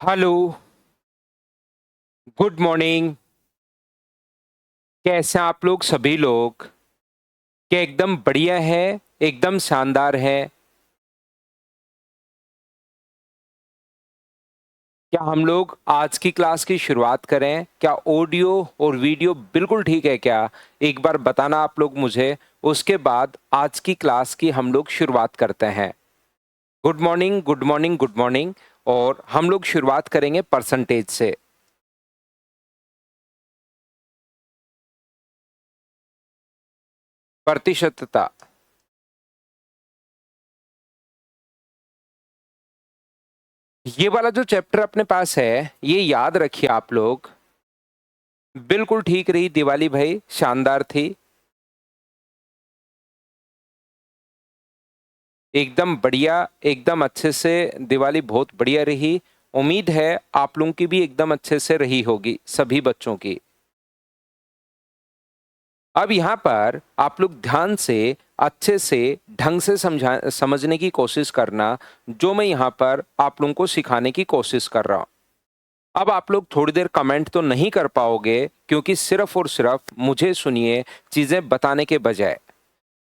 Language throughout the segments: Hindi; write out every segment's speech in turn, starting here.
Hello, good morning. कैसे हैं आप लोग सभी लोग? क्या एकदम बढ़िया है, एकदम शानदार है? क्या हम लोग आज की क्लास की शुरुआत करें? क्या ऑडियो और वीडियो बिल्कुल ठीक है क्या? एक बार बताना आप लोग मुझे, उसके बाद आज की क्लास की हम लोग शुरुआत करते हैं। Good morning, good morning, good morning. और हम लोग शुरुआत करेंगे परसेंटेज से। प्रतिशतता। ये वाला जो चैप्टर अपने पास है, ये याद रखिए आप लोग। बिल्कुल ठीक रही दिवाली भाई, शानदार थी। एकदम बढ़िया, एकदम अच्छे से। दिवाली बहुत बढ़िया रही। उम्मीद है आप लोगों की भी एकदम अच्छे से रही होगी, सभी बच्चों की। अब यहाँ पर आप लोग ध्यान से, अच्छे से, ढंग से समझने की कोशिश करना, जो मैं यहाँ पर आप लोगों को सिखाने की कोशिश कर रहा हूँ। अब आप लोग थोड़ी देर कमेंट तो नहीं कर पाओगे, क्योंकि सिर्फ और सिर्फ मुझे सुनिए चीजें बताने के बजाय।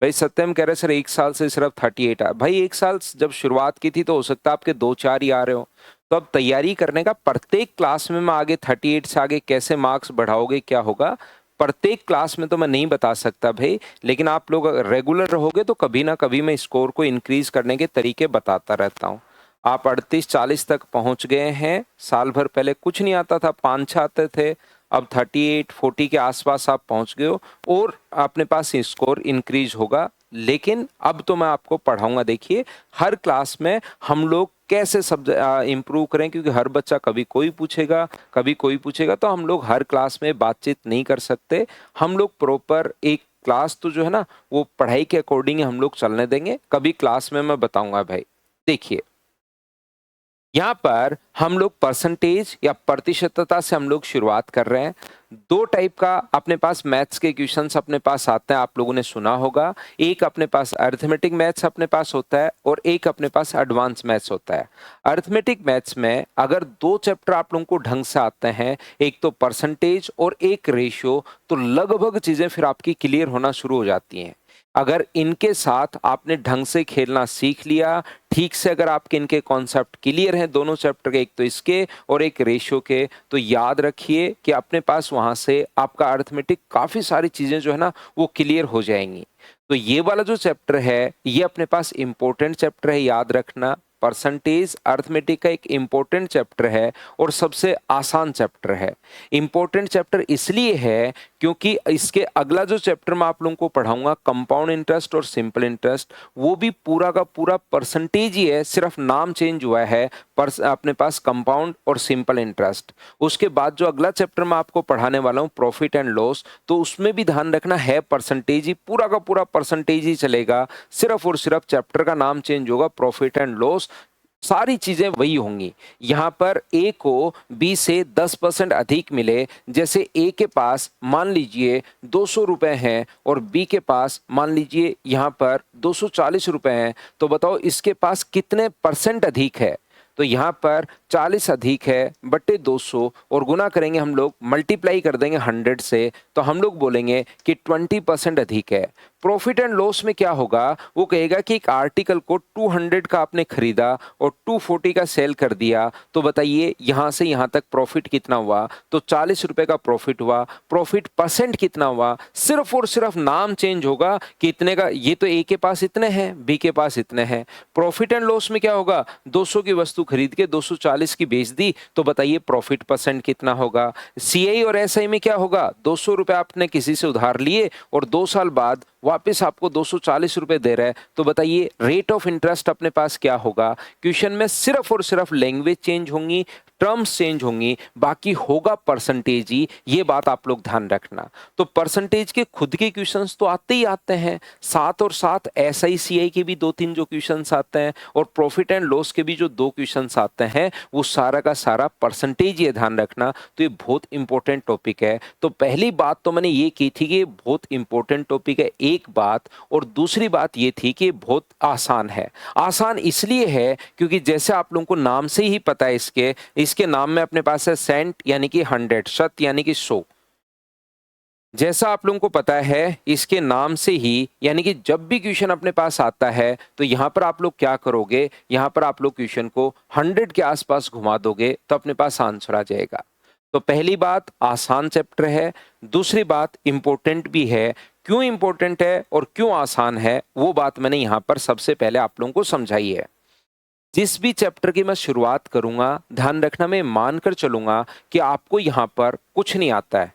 भाई सत्यम कह रहे सर 1 साल से सिर्फ 38 आ। भाई 1 साल जब शुरुआत की थी तो हो सकता है आपके 2-4 ही आ रहे हो। तो अब तैयारी करने का, प्रत्येक क्लास में मैं आगे 38 से आगे कैसे मार्क्स बढ़ाओगे, क्या होगा, प्रत्येक क्लास में तो मैं नहीं बता सकता भाई। लेकिन आप लोग रेगुलर रहोगे तो कभी ना कभी मैं स्कोर को इंक्रीज करने के तरीके बताता रहता हूँ। आप 38-40 तक पहुंच गए हैं। साल भर पहले कुछ नहीं आता था, 5-6 आते थे। अब 38-40 के आसपास आप पहुंच गए हो और अपने पास स्कोर इंक्रीज होगा। लेकिन अब तो मैं आपको पढ़ाऊंगा। देखिए, हर क्लास में हम लोग कैसे सब इम्प्रूव करें, क्योंकि हर बच्चा कभी कोई पूछेगा, कभी कोई पूछेगा, तो हम लोग हर क्लास में बातचीत नहीं कर सकते। हम लोग प्रॉपर एक क्लास तो जो है ना, वो पढ़ाई के अकॉर्डिंग हम लोग चलने देंगे। कभी क्लास में मैं बताऊंगा भाई। देखिए, यहाँ पर हम लोग परसेंटेज या प्रतिशतता से हम लोग शुरुआत कर रहे हैं। दो टाइप का अपने पास मैथ्स के क्वेश्चंस अपने पास आते हैं, आप लोगों ने सुना होगा। एक अपने पास अरिथमेटिक मैथ्स अपने पास होता है और एक अपने पास एडवांस मैथ्स होता है। अरिथमेटिक मैथ्स में अगर दो चैप्टर आप लोगों को ढंग से आते हैं, एक तो परसेंटेज और एक रेशियो, तो लगभग चीजें फिर आपकी क्लियर होना शुरू हो जाती हैं। अगर इनके साथ आपने ढंग से खेलना सीख लिया, ठीक से अगर आपके इनके कॉन्सेप्ट क्लियर हैं दोनों चैप्टर के, एक तो इसके और एक रेशियो के, तो याद रखिए कि अपने पास वहां से आपका अरिथमेटिक काफी सारी चीजें जो है ना, वो क्लियर हो जाएंगी। तो ये वाला जो चैप्टर है, ये अपने पास इंपॉर्टेंट चैप्टर है, याद रखना। परसेंटेज अरिथमेटिक का एक इंपॉर्टेंट चैप्टर है और सबसे आसान चैप्टर है। इंपॉर्टेंट चैप्टर इसलिए है क्योंकि इसके अगला जो चैप्टर मैं आप लोगों को पढ़ाऊंगा, कंपाउंड इंटरेस्ट और सिंपल इंटरेस्ट, वो भी पूरा का पूरा परसेंटेज ही है, सिर्फ नाम चेंज हुआ है। पर अपने पास कंपाउंड और सिंपल इंटरेस्ट। उसके बाद जो अगला चैप्टर मैं आपको पढ़ाने वाला हूँ, प्रॉफिट एंड लॉस, तो उसमें भी ध्यान रखना है परसेंटेज ही, पूरा का पूरा परसेंटेज ही चलेगा। सिर्फ और सिर्फ चैप्टर का नाम चेंज होगा, प्रॉफिट एंड लॉस, सारी चीजें वही होंगी। यहां पर ए को बी से 10% अधिक मिले, जैसे ए के पास मान लीजिए 200 रुपए हैं और बी के पास मान लीजिए यहां पर 240 रुपए हैं, तो बताओ इसके पास कितने परसेंट अधिक है। तो यहां पर 40 अधिक है बट्टे 200, और गुना करेंगे हम लोग, मल्टीप्लाई कर देंगे 100 से, तो हम लोग बोलेंगे कि 20% अधिक है। प्रॉफिट एंड लॉस में क्या होगा, वो कहेगा कि एक आर्टिकल को 200 का आपने खरीदा और 240 का सेल कर दिया, तो बताइए यहां से यहां तक प्रॉफिट कितना हुआ, तो 40 रुपए का प्रॉफिट हुआ। प्रॉफिट परसेंट कितना हुआ, सिर्फ और सिर्फ नाम चेंज होगा कि इतने का, ये तो ए के पास इतने हैं, बी के पास इतने हैं। प्रॉफिट एंड लॉस में क्या होगा, 200 की वस्तु खरीद के 240 की बेच दी, तो बताइए प्रॉफिट परसेंट कितना होगा। सीआई और एसआई में क्या होगा, 200 रुपए आपने किसी से उधार लिए और 2 साल बाद वापस आपको 240 रुपए दे रहा है, तो बताइए रेट ऑफ इंटरेस्ट अपने पास क्या होगा। क्वेश्चन में सिर्फ और सिर्फ लैंग्वेज चेंज होंगी, टर्म्स चेंज होंगी, बाकी होगा परसेंटेज ही। ये बात आप लोग ध्यान रखना। तो परसेंटेज के खुद के क्वेश्चंस तो आते ही आते हैं, साथ और साथ एसआईसीआई के भी 2-3 जो क्वेश्चंस आते हैं, और प्रॉफिट एंड लॉस के भी जो 2 क्वेश्चंस आते हैं, वो सारा का सारा परसेंटेज, ये ध्यान रखना। तो ये बहुत इंपॉर्टेंट टॉपिक है। तो पहली बात तो मैंने ये की थी कि ये बहुत इंपॉर्टेंट टॉपिक है, एक बात। और दूसरी बात ये थी कि बहुत आसान है। आसान इसलिए है क्योंकि जैसे आप लोगों को नाम से ही पता है इसके, इसके नाम में अपने पास है सेंट यानी कि 100, शत यानी कि 100। जैसा आप लोगों को पता है, इसके नाम से ही यानी कि जब भी क्वेश्चन अपने पास आता है तो यहाँ पर आप लोग क्या करोगे, यहाँ पर आप लोग क्वेश्चन को 100 के आसपास घुमा दोगे तो अपने पास आंसर आ जाएगा। तो पहली बात, आसान चैप्टर है। दूसरी बात, इंपॉर्टेंट भी है। क्यों इंपॉर्टेंट है और क्यों आसान है, वो बात मैंने यहाँ पर सबसे पहले आप लोगों को समझाई है। जिस भी चैप्टर की मैं शुरुआत करूंगा, ध्यान रखना मैं मानकर चलूंगा कि आपको यहाँ पर कुछ नहीं आता है।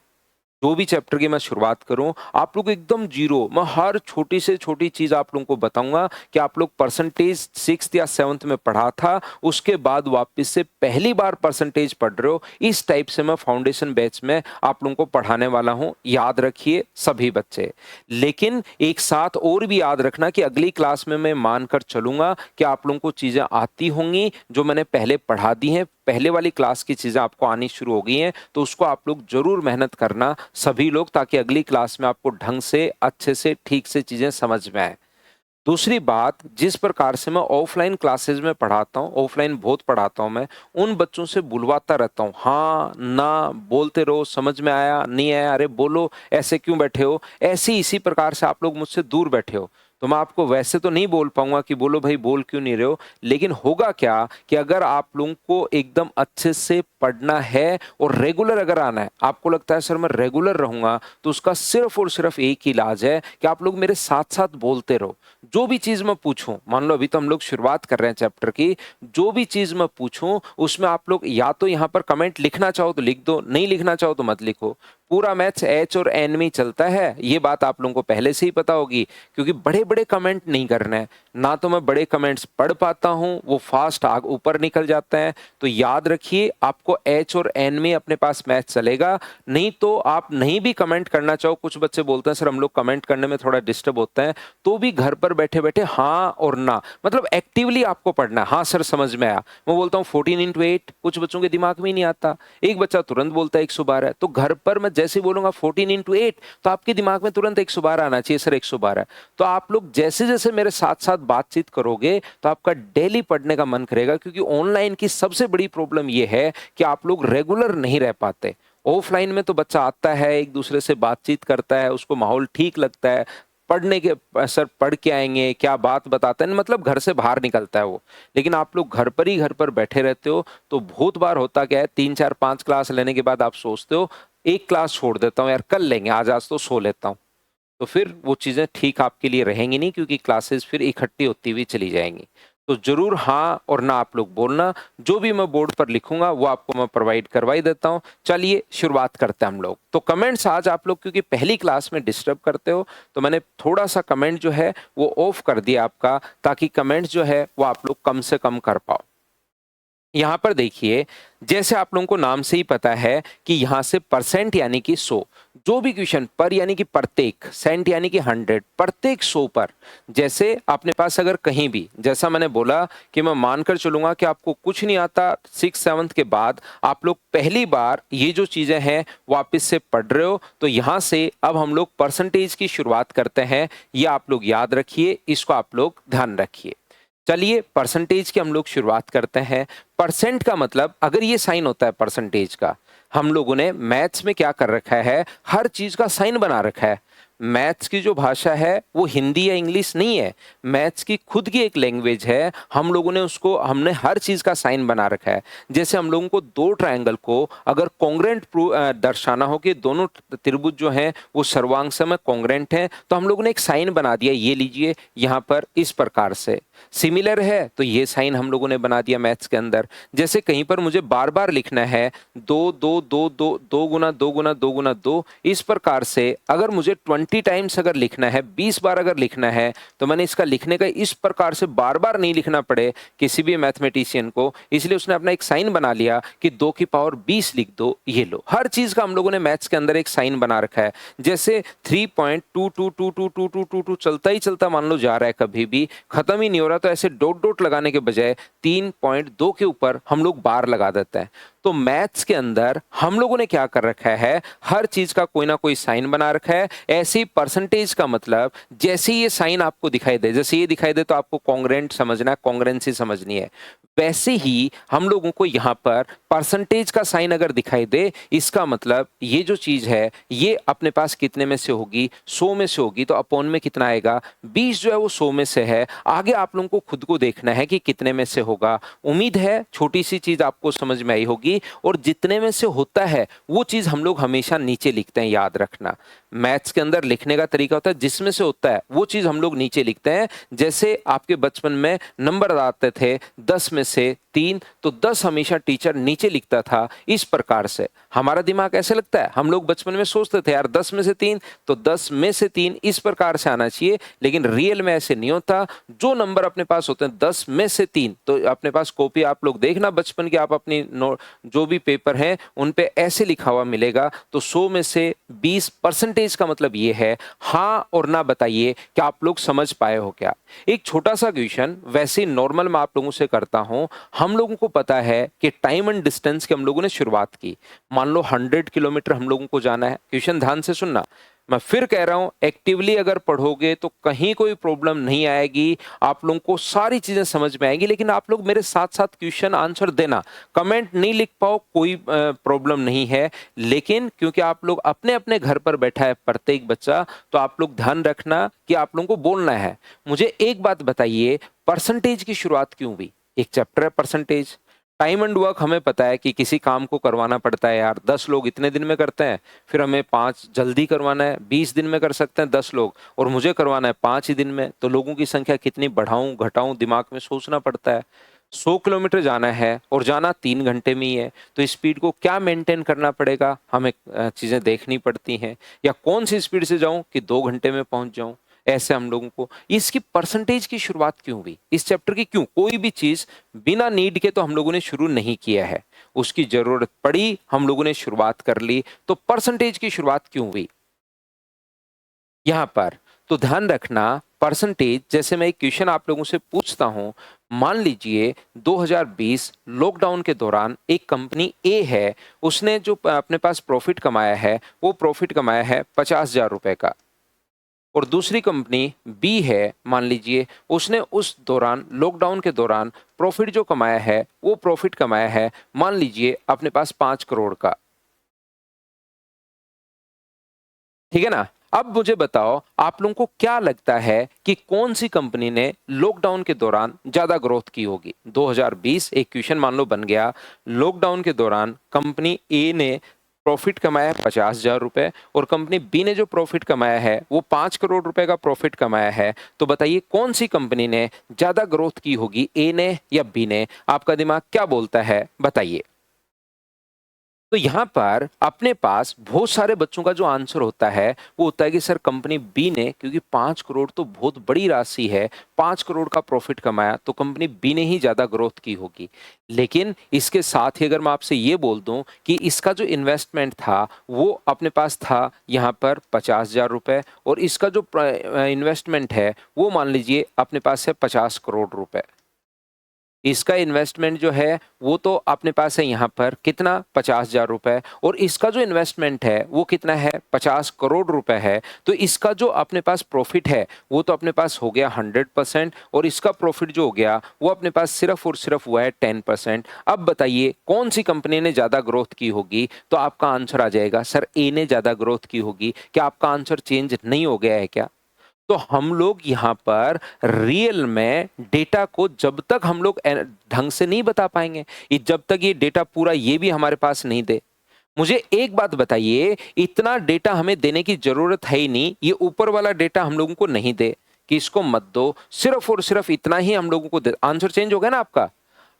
जो भी चैप्टर की मैं शुरुआत करूं, आप लोग एकदम जीरो, मैं हर छोटी से छोटी चीज आप लोगों को बताऊंगा कि आप लोग परसेंटेज 6th या 7th में पढ़ा था, उसके बाद वापस से पहली बार परसेंटेज पढ़ रहे हो। इस टाइप से मैं फाउंडेशन बैच में आप लोगों को पढ़ाने वाला हूं, याद रखिए सभी बच्चे। लेकिन एक साथ और भी याद रखना कि अगली क्लास में मैं मानकर चलूंगा कि आप लोगों को चीजें आती होंगी जो मैंने पहले पढ़ा दी हैं। पहले वाली क्लास की चीजें आपको आनी शुरू हो गई हैं, तो उसको आप लोग जरूर मेहनत करना सभी लोग, ताकि अगली क्लास में आपको ढंग से, अच्छे से, ठीक से चीजें समझ में आए। दूसरी बात, जिस प्रकार से मैं ऑफलाइन क्लासेस में पढ़ाता हूँ, ऑफलाइन बहुत पढ़ाता हूँ, मैं उन बच्चों से बुलवाता रहता हूँ, हाँ ना बोलते रहो, समझ में आया नहीं आया, अरे बोलो, ऐसे क्यों बैठे हो, ऐसे इसी प्रकार से आप लोग मुझसे दूर बैठे हो। तो मैं आपको वैसे तो नहीं बोल पाऊंगा कि बोलो भाई बोल क्यों नहीं रहे हो, लेकिन होगा क्या कि अगर आप लोगों को एकदम अच्छे से पढ़ना है और रेगुलर अगर आना है, आपको लगता है सर मैं रेगुलर रहूंगा, तो उसका सिर्फ और सिर्फ एक ही इलाज है कि आप लोग मेरे साथ साथ बोलते रहो। जो भी चीज मैं पूछूं, मान लो अभी तो हम लोग शुरुआत कर रहे हैं चैप्टर की, जो भी चीज मैं पूछूं उसमें आप लोग या तो यहाँ पर कमेंट लिखना चाहो तो लिख दो, नहीं लिखना चाहो तो मत लिखो। पूरा मैथ्स एच और एन में ही चलता है, ये बात आप लोगों को पहले से ही पता होगी, क्योंकि बड़े बड़े कमेंट नहीं करना है ना, तो मैं बड़े कमेंट्स पढ़ पाता हूं, वो फास्ट आग ऊपर निकल जाता है। तो याद रखिए, आपको एच और एन में अपने पास मैथ्स चलेगा। नहीं तो आप नहीं भी कमेंट करना चाहो, कुछ बच्चे बोलते हैं सर हम लोग कमेंट करने में थोड़ा डिस्टर्ब होता है, तो भी घर पर बैठे बैठे हाँ और ना, मतलब एक्टिवली आपको पढ़ना है। हाँ सर समझ में आया, मैं बोलता हूँ 14 × 8, कुछ बच्चों के दिमाग में ही नहीं आता, एक बच्चा तुरंत बोलता है 112, तो घर पर मैं जैसे बोलूंगा 14 × 8, तो आपके दिमाग में तुरंत 112 आना चाहिए, सर 112। तो आप लोग जैसे जैसे मेरे साथ साथ बातचीत करोगे तो आपका डेली पढ़ने का मन करेगा, क्योंकि ऑनलाइन की सबसे बड़ी प्रॉब्लम यह है कि आप लोग रेगुलर नहीं रह पाते। ऑफलाइन में तो बच्चा आता है, एक दूसरे से बातचीत करता है, उसको माहौल ठीक लगता है, पढ़ने के सर पढ़ के आएंगे, क्या बात बताते हैं, मतलब घर से बाहर निकलता है वो। लेकिन आप लोग घर पर ही घर पर बैठे रहते हो, तो बहुत बार होता क्या है, 3 4 5 क्लास लेने के बाद आप सोचते हो एक क्लास छोड़ देता हूँ यार, कल लेंगे, आज आज तो सो लेता हूँ। तो फिर वो चीजें ठीक आपके लिए रहेंगी नहीं, क्योंकि क्लासेस फिर इकट्ठी होती हुई चली जाएंगी। तो जरूर हाँ और ना आप लोग बोलना, जो भी मैं बोर्ड पर लिखूंगा वो आपको मैं प्रोवाइड करवा ही देता हूं। चलिए शुरुआत करते हैं हम लोग। तो कमेंट्स आज आप लोग क्योंकि पहली क्लास में डिस्टर्ब करते हो, तो मैंने थोड़ा सा कमेंट जो है वो ऑफ कर दिया आपका, ताकि कमेंट्स जो है वो आप लोग कम से कम कर पाओ। यहां पर देखिए, जैसे आप लोगों को नाम से ही पता है कि यहां से परसेंट यानी कि 100, जो भी क्वेश्चन पर यानी कि प्रत्येक, सेंट यानी कि 100, प्रत्येक 100 पर, जैसे अपने पास अगर कहीं भी, जैसा मैंने बोला कि मैं मानकर चलूंगा कि आपको कुछ नहीं आता, 6th 7th के बाद आप लोग पहली बार ये जो चीजें हैं वापस से पढ़ रहे हो, तो यहां से अब हम लोग परसेंटेज की शुरुआत करते हैं। ये आप लोग याद रखिए, इसको आप लोग ध्यान रखिए। चलिए परसेंटेज की हम लोग शुरुआत करते हैं। परसेंट का मतलब, अगर ये साइन होता है परसेंटेज का, हम लोगों ने मैथ्स में क्या कर रखा है, हर चीज का साइन बना रखा है। मैथ्स की जो भाषा है वो हिंदी या इंग्लिश नहीं है, मैथ्स की खुद की एक लैंग्वेज है। हम लोगों ने उसको, हमने हर चीज का साइन बना रखा है। जैसे हम लोगों को दो ट्रायंगल को अगर कॉन्ग्रेंट दर्शाना हो कि दोनों त्रिभुज जो हैं वो सर्वांग में कॉन्ग्रेंट हैं, तो हम लोगों ने एक साइन बना दिया, ये लीजिए यहाँ पर इस प्रकार से। सिमिलर है तो ये साइन हम लोगों ने बना दिया मैथ्स के अंदर। जैसे कहीं पर मुझे बार बार लिखना है 2 2 2 2 2 गुना 2 गुना 2 गुना 2, इस प्रकार से अगर मुझे 20 टाइम्स अगर लिखना है, 20 बार अगर लिखना है, तो मैंने इसका लिखने का इस प्रकार से बार बार नहीं लिखना पड़े किसी भी मैथमेटिशियन को, इसलिए उसने अपना एक साइन बना लिया कि 2 की पावर 20 लिख दो, ये लो। हर चीज का हम लोगों ने मैथ्स के अंदर एक साइन बना रखा है। जैसे 3.222222 चलता ही चलता मान लो जा रहा है, कभी भी खत्म ही नहीं हो रहा, तो ऐसे डॉट डॉट लगाने के बजाय 3.2 के ऊपर हम लोग बार लगा देते हैं। तो मैथ्स के अंदर हम लोगों ने क्या कर रखा है, हर चीज का कोई ना कोई साइन बना रखा है। ऐसे ही परसेंटेज का मतलब, जैसे ये साइन आपको दिखाई दे, जैसे ये दिखाई दे तो आपको कॉन्ग्रेंट समझना है, कॉन्ग्रेंसी समझनी है। वैसे ही हम लोगों को यहाँ पर परसेंटेज का साइन अगर दिखाई दे, इसका मतलब ये जो चीज़ है ये अपने पास कितने में से होगी, 100 में से होगी, तो अपॉन में कितना आएगा, 20 जो है वो 100 में से है। आगे आप लोगों को खुद को देखना है कि कितने में से होगा। उम्मीद है छोटी सी चीज़ आपको समझ में आई होगी। और जितने में से होता है वो चीज़ हम लोग हमेशा नीचे लिखते हैं, याद रखना। मैथ्स के अंदर लिखने का तरीका होता है, जिसमें से होता है वो चीज़ हम लोग नीचे लिखते हैं। जैसे आपके बचपन में नंबर आते थे 10 में से 3, तो 10 हमेशा टीचर नीचे लिखता था। इस प्रकार से हमारा दिमाग ऐसे लगता है, हम लोग बचपन में सोचते थे यार 10 में से 3, तो 10 में से 3 इस प्रकार से आना चाहिए, लेकिन रियल में ऐसे नहीं होता। जो नंबर अपने पास होते हैं 10 में से 3, तो अपने पास कॉपी आप लोग देखना बचपन की, आप अपनी जो भी पेपर हैं उन पे ऐसे लिखा हुआ मिलेगा। तो 100 में से 20 परसेंटेज का मतलब ये है। हाँ और ना बताइए कि आप लोग समझ पाए हो क्या। एक छोटा सा क्वेश्चन वैसे नॉर्मल मैं आप लोगों से करता हूं। हम लोगों को पता है कि टाइम एंड डिस्टेंस की हम लोगों ने शुरुआत की। मान लो 100 किलोमीटर हम लोगों को जाना है। क्वेश्चन ध्यान से सुनना, मैं फिर कह रहा हूं, एक्टिवली अगर पढ़ोगे तो कहीं कोई प्रॉब्लम नहीं आएगी, आप लोगों को सारी चीजें समझ में आएगी। लेकिन आप लोग मेरे साथ साथ क्वेश्चन आंसर देना, कमेंट नहीं लिख पाओ कोई प्रॉब्लम नहीं है, लेकिन क्योंकि आप लोग अपने अपने घर पर बैठा है प्रत्येक बच्चा, तो आप लोग ध्यान रखना कि आप लोगों को बोलना है। मुझे एक बात बताइए, परसेंटेज की शुरुआत क्यों हुई? एक चैप्टर है परसेंटेज। टाइम एंड वर्क हमें पता है कि किसी काम को करवाना पड़ता है यार, 10 लोग इतने दिन में करते हैं, फिर हमें 5 जल्दी करवाना है, 20 दिन में कर सकते हैं 10 लोग, और मुझे करवाना है 5 ही दिन में, तो लोगों की संख्या कितनी बढ़ाऊं घटाऊं दिमाग में सोचना पड़ता है। 100 किलोमीटर जाना है और जाना 3 घंटे में ही है, तो स्पीड को क्या मेंटेन करना पड़ेगा, हमें चीजें देखनी पड़ती हैं। या कौन सी स्पीड से जाऊं कि 2 घंटे में पहुंच जाऊं। ऐसे हम लोगों को इसकी परसेंटेज की शुरुआत क्यों हुई, इस चैप्टर की क्यों? कोई भी चीज बिना नीड के तो हम लोगों ने शुरू नहीं किया है, उसकी जरूरत पड़ी हम लोगों ने शुरुआत कर ली। तो परसेंटेज की शुरुआत क्यों हुई यहां पर? तो ध्यान रखना, परसेंटेज जैसे मैं एक क्वेश्चन आप लोगों से पूछता हूं। मान लीजिए 2020 लॉकडाउन के दौरान एक कंपनी ए है, उसने जो अपने पास प्रॉफिट कमाया है वो प्रॉफिट कमाया है 50,000 रुपए का। और दूसरी कंपनी बी है, मान लीजिए उसने उस दौरान लॉकडाउन के दौरान प्रॉफिट जो कमाया है वो प्रॉफिट कमाया है मान लीजिए अपने पास 5 करोड़ का। ठीक है ना? अब मुझे बताओ, आप लोगों को क्या लगता है कि कौन सी कंपनी ने लॉकडाउन के दौरान ज्यादा ग्रोथ की होगी? 2020 एक क्वेश्चन मान लो बन गया, लॉकडाउन के दौरान कंपनी ए ने प्रॉफिट कमाया 50,000 रुपए और कंपनी बी ने जो प्रॉफिट कमाया है वो 5 करोड़ रुपए का प्रॉफिट कमाया है। तो बताइए कौन सी कंपनी ने ज्यादा ग्रोथ की होगी, ए ने या बी ने? आपका दिमाग क्या बोलता है, बताइए। तो यहाँ पर अपने पास बहुत सारे बच्चों का जो आंसर होता है वो होता है कि सर कंपनी बी ने, क्योंकि 5 करोड़ तो बहुत बड़ी राशि है, 5 करोड़ का प्रॉफिट कमाया, तो कंपनी बी ने ही ज्यादा ग्रोथ की होगी। लेकिन इसके साथ ही अगर मैं आपसे ये बोल दूं कि इसका जो इन्वेस्टमेंट था वो अपने पास था यहाँ पर 50,000 रुपए, और इसका जो इन्वेस्टमेंट है वो मान लीजिए अपने पास है 50 करोड़ रुपए। इसका इन्वेस्टमेंट जो है वो तो अपने पास है यहाँ पर कितना, 50,000 रुपए, और इसका जो इन्वेस्टमेंट है वो कितना है, 50 करोड़ रुपए है। तो इसका जो अपने पास प्रॉफिट है वो तो अपने पास हो गया 100%, और इसका प्रॉफिट जो हो गया वो अपने पास सिर्फ और सिर्फ हुआ है 10%। अब बताइए कौन सी कंपनी ने ज्यादा ग्रोथ की होगी? तो आपका आंसर आ जाएगा सर ए ने ज्यादा ग्रोथ की होगी। क्या आपका आंसर चेंज नहीं हो गया है क्या? तो हम लोग यहाँ पर रियल में डेटा को जब तक हम लोग ढंग से नहीं बता पाएंगे, जब तक ये डेटा पूरा ये भी हमारे पास नहीं दे। मुझे एक बात बताइए, इतना डेटा हमें देने की जरूरत है ही नहीं, ये ऊपर वाला डेटा हम लोगों को नहीं दे कि इसको मत दो, सिर्फ और सिर्फ इतना ही हम लोगों को दे। आंसर चेंज हो गया ना आपका?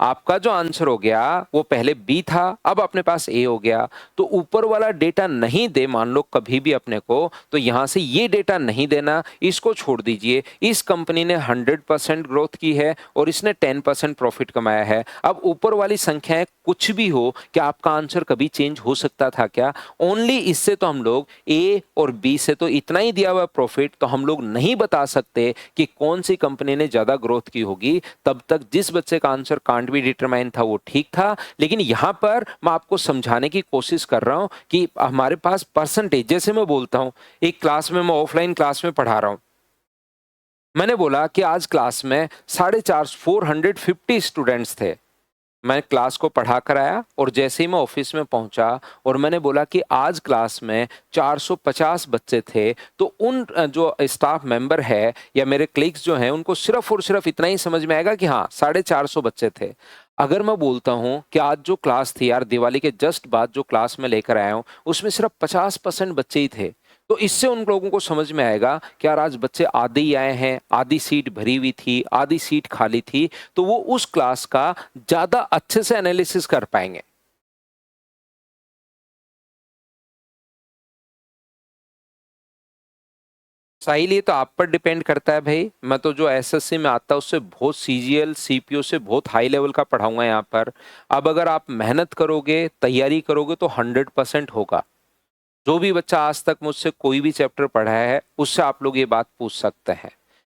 आपका जो आंसर हो गया वो पहले बी था, अब अपने पास ए हो गया। तो ऊपर वाला डेटा नहीं दे मान लो कभी भी अपने को, तो यहां से ये डेटा नहीं देना, इसको छोड़ दीजिए। इस कंपनी ने 100% ग्रोथ की है और इसने 10% प्रॉफिट कमाया है। अब ऊपर वाली संख्याएं कुछ भी हो, क्या आपका आंसर कभी चेंज हो सकता था क्या? ओनली इससे तो हम लोग ए और बी से तो इतना ही दिया हुआ प्रॉफिट, तो हम लोग नहीं बता सकते कि कौन सी कंपनी ने ज्यादा ग्रोथ की होगी। तब तक जिस बच्चे का आंसर कांट भी डिटरमाइन था वो ठीक था। लेकिन यहां पर मैं आपको समझाने की कोशिश कर रहा हूं कि हमारे पास परसेंटेज, जैसे मैं बोलता हूं एक क्लास में, मैं ऑफलाइन क्लास में पढ़ा रहा हूं, मैंने बोला कि आज क्लास में 450 450 स्टूडेंट्स थे। मैं क्लास को पढ़ा कर आया और जैसे ही मैं ऑफिस में पहुंचा और मैंने बोला कि आज क्लास में 450 बच्चे थे, तो उन जो स्टाफ मेंबर है या मेरे क्लिक्स जो हैं उनको सिर्फ और सिर्फ इतना ही समझ में आएगा कि हाँ 450 बच्चे थे। अगर मैं बोलता हूँ कि आज जो क्लास थी यार, दिवाली के जस्ट बाद जो क्लास में लेकर आया हूँ उसमें सिर्फ 50% बच्चे ही थे, तो इससे उन लोगों को समझ में आएगा कि यार आज बच्चे आधे ही आए हैं, आधी सीट भरी हुई थी, आधी सीट खाली थी, तो वो उस क्लास का ज्यादा अच्छे से एनालिसिस कर पाएंगे। साहिल, ये तो आप पर डिपेंड करता है भाई। मैं तो जो एसएससी में आता है उससे बहुत सीजीएल सीपीओ से बहुत हाई लेवल का पढ़ाऊंगा यहाँ पर। अब अगर आप मेहनत करोगे, तैयारी करोगे तो 100% होगा। जो भी बच्चा आज तक मुझसे कोई भी चैप्टर पढ़ा है उससे आप लोग ये बात पूछ सकते हैं,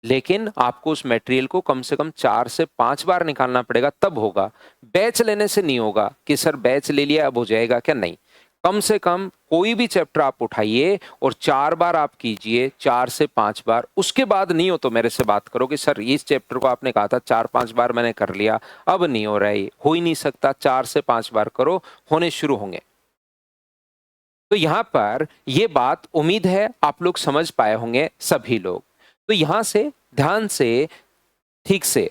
लेकिन आपको उस मटेरियल को कम से कम 4 से 5 बार निकालना पड़ेगा, तब होगा। बैच लेने से नहीं होगा कि सर बैच ले लिया अब हो जाएगा क्या, नहीं। कम से कम कोई भी चैप्टर आप उठाइए और 4 बार आप कीजिए, 4 से 5 बार। उसके बाद नहीं हो तो मेरे से बात करो कि सर इस चैप्टर को आपने कहा था 4-5 बार मैंने कर लिया, अब नहीं हो रहा है, हो ही नहीं सकता। 4 से 5 बार करो, होने शुरू होंगे। तो यहां पर ये बात उम्मीद है आप लोग समझ पाए होंगे सभी लोग। तो यहां से ध्यान से, ठीक से,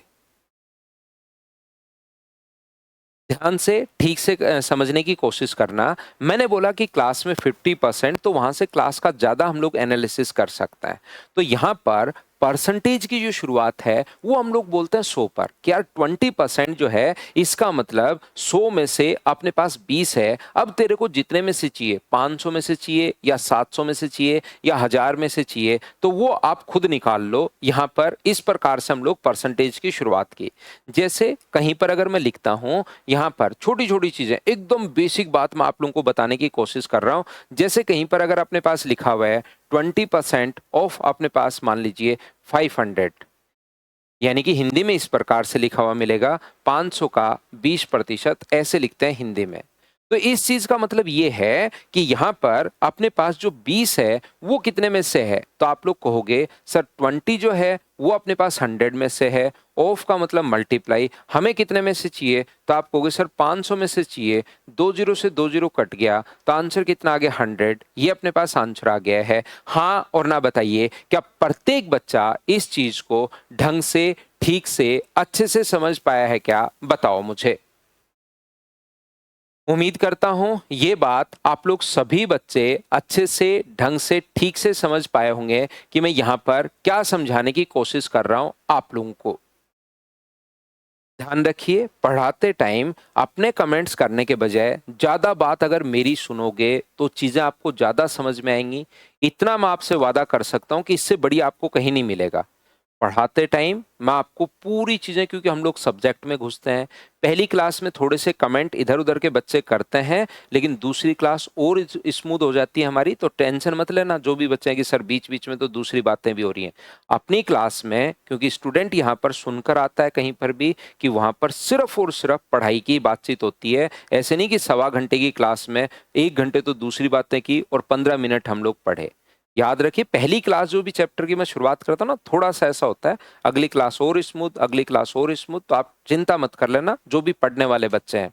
ध्यान से ठीक से समझने की कोशिश करना। मैंने बोला कि क्लास में 50%, तो वहां से क्लास का ज्यादा हम लोग एनालिसिस कर सकते हैं। तो यहां पर परसेंटेज की जो शुरुआत है वो हम लोग बोलते हैं 100 पर, कि यार 20% जो है इसका मतलब 100 में से अपने पास 20 है। अब तेरे को जितने में से चाहिए, 500 में से चाहिए या 700 में से चाहिए या 1000 में से चाहिए, तो वो आप खुद निकाल लो। यहाँ पर इस प्रकार से हम लोग परसेंटेज की शुरुआत की। जैसे कहीं पर अगर मैं लिखता हूं, यहाँ पर छोटी छोटी चीजें, एकदम बेसिक बात मैं आप लोगों को बताने की कोशिश कर रहा हूं। जैसे कहीं पर अगर अपने पास लिखा हुआ है 20% ऑफ, अपने पास मान लीजिए 500, यानी कि हिंदी में इस प्रकार से लिखा हुआ मिलेगा 500 का 20%, ऐसे लिखते हैं हिंदी में। तो इस चीज का मतलब ये है कि यहां पर अपने पास जो 20 है वो कितने में से है, तो आप लोग कहोगे सर 20 जो है वो अपने पास 100 में से है। ऑफ का मतलब मल्टीप्लाई, हमें कितने में से चाहिए, तो आप कहोगे सर 500 में से चाहिए। 2 जीरो से 2 जीरो कट गया तो आंसर कितना आ गया, 100। ये अपने पास आंसर आ गया है। हाँ और ना बताइए, क्या प्रत्येक बच्चा इस चीज को ढंग से, ठीक से, अच्छे से समझ पाया है क्या, बताओ मुझे। उम्मीद करता हूं ये बात आप लोग सभी बच्चे अच्छे से, ढंग से, ठीक से समझ पाए होंगे कि मैं यहां पर क्या समझाने की कोशिश कर रहा हूं आप लोगों को। ध्यान रखिए, पढ़ाते टाइम अपने कमेंट्स करने के बजाय ज्यादा बात अगर मेरी सुनोगे तो चीजें आपको ज्यादा समझ में आएंगी। इतना मैं आपसे वादा कर सकता हूं कि इससे बड़ी आपको कहीं नहीं मिलेगा। पढ़ाते टाइम मैं आपको पूरी चीजें, क्योंकि हम लोग सब्जेक्ट में घुसते हैं। पहली क्लास में थोड़े से कमेंट इधर उधर के बच्चे करते हैं, लेकिन दूसरी क्लास और स्मूथ हो जाती है हमारी, तो टेंशन मत लेना जो भी बच्चे हैं कि सर बीच बीच में तो दूसरी बातें भी हो रही हैं। अपनी क्लास में, क्योंकि स्टूडेंट यहाँ पर सुनकर आता है कहीं पर भी, कि वहां पर सिर्फ और सिर्फ पढ़ाई की बातचीत होती है। ऐसे नहीं कि 1.25 घंटे की क्लास में 1 घंटे तो दूसरी बातें की और 15 मिनट हम लोग पढ़े। याद रखिए, पहली क्लास जो भी चैप्टर की मैं शुरुआत करता हूं ना, थोड़ा सा ऐसा होता है, अगली क्लास और स्मूथ, अगली क्लास और स्मूथ, तो आप चिंता मत कर लेना जो भी पढ़ने वाले बच्चे हैं।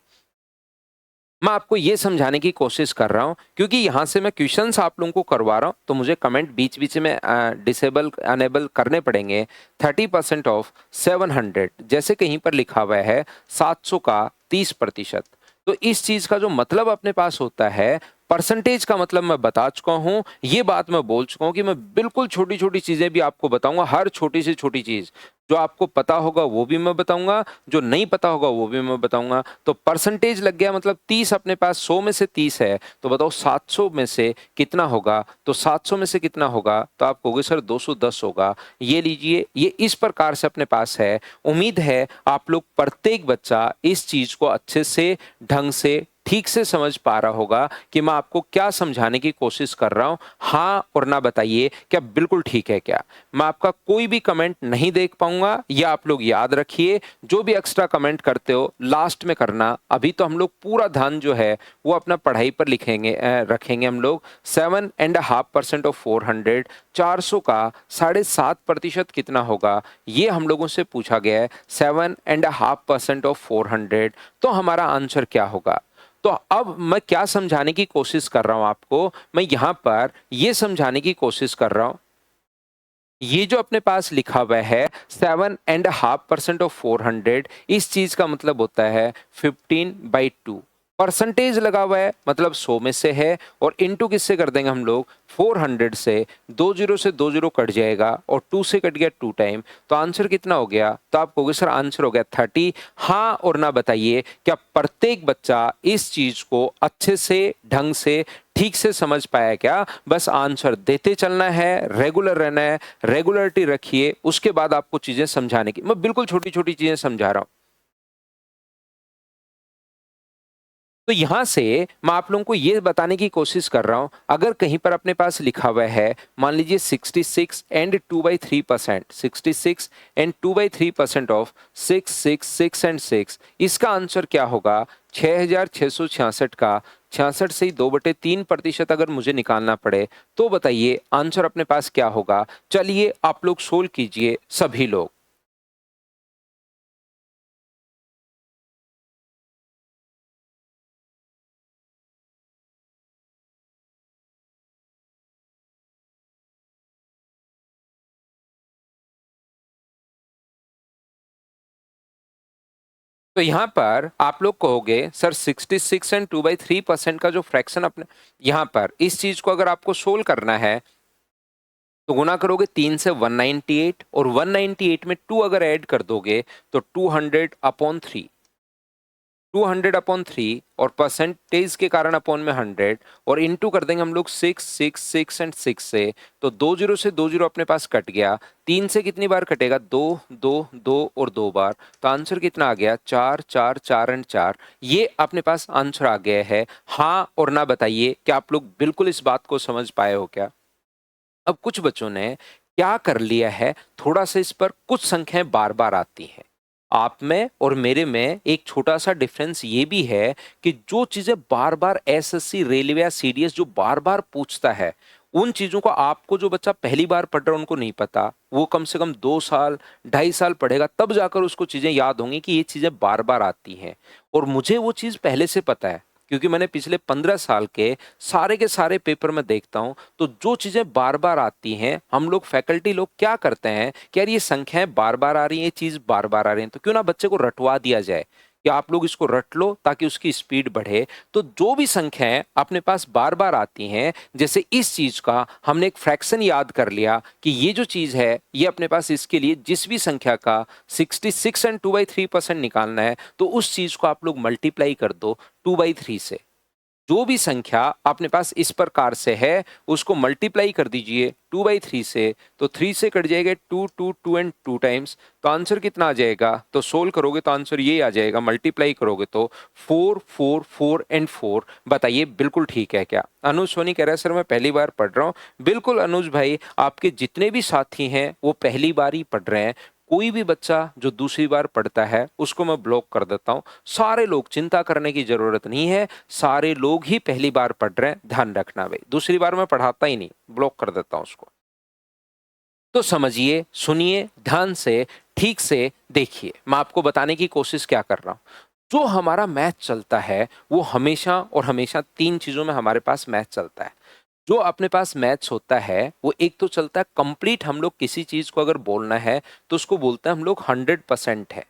मैं आपको ये समझाने की कोशिश कर रहा हूं, क्योंकि यहां से मैं क्वेश्चंस आप लोगों को करवा रहा हूं, तो मुझे कमेंट बीच बीच में डिसेबल अनेबल करने पड़ेंगे। 30% ऑफ 700, जैसे कहीं पर लिखा हुआ है 700 का 30%, तो इस चीज का जो मतलब अपने पास होता है, परसेंटेज का मतलब मैं बता चुका हूं। ये बात मैं बोल चुका हूं कि मैं बिल्कुल छोटी छोटी चीजें भी आपको बताऊंगा। हर छोटी से छोटी चीज जो आपको पता होगा वो भी मैं बताऊंगा, जो नहीं पता होगा वो भी मैं बताऊंगा। तो परसेंटेज लग गया, मतलब 30 अपने पास, 100 में से 30 है, तो बताओ 700 में से कितना होगा, तो 700 में से कितना होगा, तो आप कहोगे सर 210 होगा। ये लीजिए, ये इस प्रकार से अपने पास है। उम्मीद है आप लोग प्रत्येक बच्चा इस चीज को अच्छे से, ढंग से, ठीक से समझ पा रहा होगा कि मैं आपको क्या समझाने की कोशिश कर रहा हूं। हाँ और ना बताइए, क्या बिल्कुल ठीक है क्या? मैं आपका कोई भी कमेंट नहीं देख पाऊंगा, या आप लोग याद रखिए, जो भी एक्स्ट्रा कमेंट करते हो लास्ट में करना। अभी तो हम लोग पूरा ध्यान जो है वो अपना पढ़ाई पर रखेंगे हम लोग। 7.5% ऑफ 400, 400 का 7.5% कितना होगा, ये हम लोगों से पूछा गया है। 7.5% ऑफ 400, तो हमारा आंसर क्या होगा? तो अब मैं क्या समझाने की कोशिश कर रहा हूं आपको, मैं यहां पर ये समझाने की कोशिश कर रहा हूं, ये जो अपने पास लिखा हुआ है 7.5% ऑफ 400, इस चीज का मतलब होता है 15/2। परसेंटेज लगा हुआ है मतलब 100 में से है, और इनटू किससे कर देंगे हम लोग? 400 से। 20 से 20 कट जाएगा और 2 से कट गया 2 टाइम, तो आंसर कितना हो गया? तो आप कहोगे सर आंसर हो गया 30। हाँ और ना बताइए, क्या प्रत्येक बच्चा इस चीज को अच्छे से, ढंग से, ठीक से समझ पाया क्या? बस आंसर देते चलना है, रेगुलर रहना है, रेगुलरिटी रखिए, उसके बाद आपको चीजें समझाने की, मैं बिल्कुल छोटी छोटी चीजें समझा रहा हूं। तो यहां से मैं आप लोगों को ये बताने की कोशिश कर रहा हूं, अगर कहीं पर अपने पास लिखा हुआ है, मान लीजिए 66 एंड 2/3%, 66 एंड 2/3% ऑफ 6, 6, 6 एंड 6, इसका आंसर क्या होगा? 6666 का 66 से ही 2/3% अगर मुझे निकालना पड़े, तो बताइए आंसर अपने पास क्या होगा? चलिए आप लोग सोल्व कीजिए सभी लोग। तो यहाँ पर आप लोग कहोगे सर 66 एंड 2/3% का जो फ्रैक्शन अपने यहाँ पर इस चीज को अगर आपको सोल्व करना है, तो गुना करोगे 3 से 198, और 198 में 2 अगर ऐड कर दोगे तो 200/3, 200/3, और परसेंटेज के कारण अपॉन में 100, और इनटू कर देंगे हम लोग 6, 6, 6 एंड 6 से। तो 20 से 20 अपने पास कट गया, 3 से कितनी बार कटेगा? 2, 2, 2 और 2 बार, तो आंसर कितना आ गया? 4, 4, 4 एंड 4। ये अपने पास आंसर आ गया है। हाँ और ना बताइए, क्या आप लोग बिल्कुल इस बात को समझ पाए हो क्या? अब कुछ बच्चों ने क्या कर लिया है, थोड़ा सा इस पर कुछ संख्याएं बार बार आती हैं। आप में और मेरे में एक छोटा सा डिफरेंस ये भी है कि जो चीजें बार बार एसएससी, रेलवे या सीडीएस जो बार बार पूछता है, उन चीजों को आपको, जो बच्चा पहली बार पढ़ रहा है उनको नहीं पता, वो कम से कम 2 साल, 2.5 साल पढ़ेगा तब जाकर उसको चीजें याद होंगी कि ये चीजें बार बार आती हैं। और मुझे वो चीज पहले से पता है, क्योंकि मैंने पिछले 15 साल के सारे पेपर में देखता हूं। तो जो चीजें बार बार आती हैं, हम लोग फैकल्टी लोग क्या करते हैं कि यार ये संख्याएं बार बार आ रही हैं, ये चीज बार बार आ रही है, तो क्यों ना बच्चे को रटवा दिया जाए कि आप लोग इसको रट लो ताकि उसकी स्पीड बढ़े। तो जो भी संख्याएं अपने पास बार बार आती हैं, जैसे इस चीज का हमने एक फ्रैक्शन याद कर लिया कि ये जो चीज है ये अपने पास, इसके लिए जिस भी संख्या का 66 एंड 2/3% निकालना है, तो उस चीज को आप लोग मल्टीप्लाई कर दो 2/3 से। जो भी संख्या अपने पास इस प्रकार से है उसको मल्टीप्लाई कर दीजिए 2/3 से, तो 3 से कट जाएगा 2, 2, 2 एंड 2 टाइम्स, तो आंसर कितना आ जाएगा? तो सोल्व करोगे तो आंसर ये आ जाएगा, मल्टीप्लाई करोगे तो 4, 4, 4 एंड 4। बताइए बिल्कुल ठीक है क्या? अनुज सोनी कह रहा है सर मैं पहली बार पढ़ रहा हूँ। बिल्कुल अनुज भाई, आपके जितने भी साथी हैं वो पहली बार ही पढ़ रहे हैं। कोई भी बच्चा जो दूसरी बार पढ़ता है उसको मैं ब्लॉक कर देता हूं। सारे लोग, चिंता करने की जरूरत नहीं है, सारे लोग ही पहली बार पढ़ रहे हैं, ध्यान रखना भाई। दूसरी बार मैं पढ़ाता ही नहीं, ब्लॉक कर देता हूं उसको। तो समझिए, सुनिए ध्यान से, ठीक से देखिए, मैं आपको बताने की कोशिश क्या कर रहा हूं। जो हमारा मैथ चलता है वो हमेशा और हमेशा तीन चीजों में हमारे पास मैथ चलता है। जो अपने पास मैथ्स होता है वो एक तो चलता है कंप्लीट, हम लोग किसी चीज को अगर बोलना है तो उसको बोलते हैं हम लोग 100% है,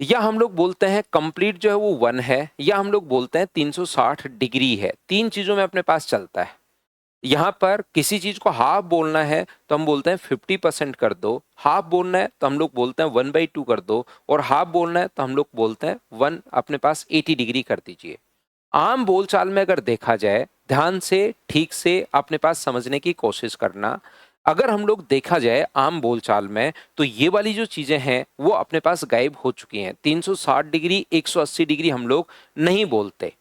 या हम लोग बोलते हैं कंप्लीट जो है वो 1 है, या हम लोग बोलते हैं 360 डिग्री है। तीन चीजों में अपने पास चलता है। यहाँ पर किसी चीज को हाफ बोलना है तो हम बोलते हैं 50% कर दो, हाफ बोलना है तो हम लोग बोलते हैं 1/2 कर दो, और हाफ बोलना है तो हम लोग बोलते हैं 1, अपने पास 80 डिग्री कर दीजिए। आम बोलचाल में अगर देखा जाए, ध्यान से ठीक से अपने पास समझने की कोशिश करना, अगर हम लोग देखा जाए आम बोलचाल में, तो ये वाली जो चीजें हैं वो अपने पास गायब हो चुकी हैं। 360 डिग्री, 180 डिग्री हम लोग नहीं बोलते।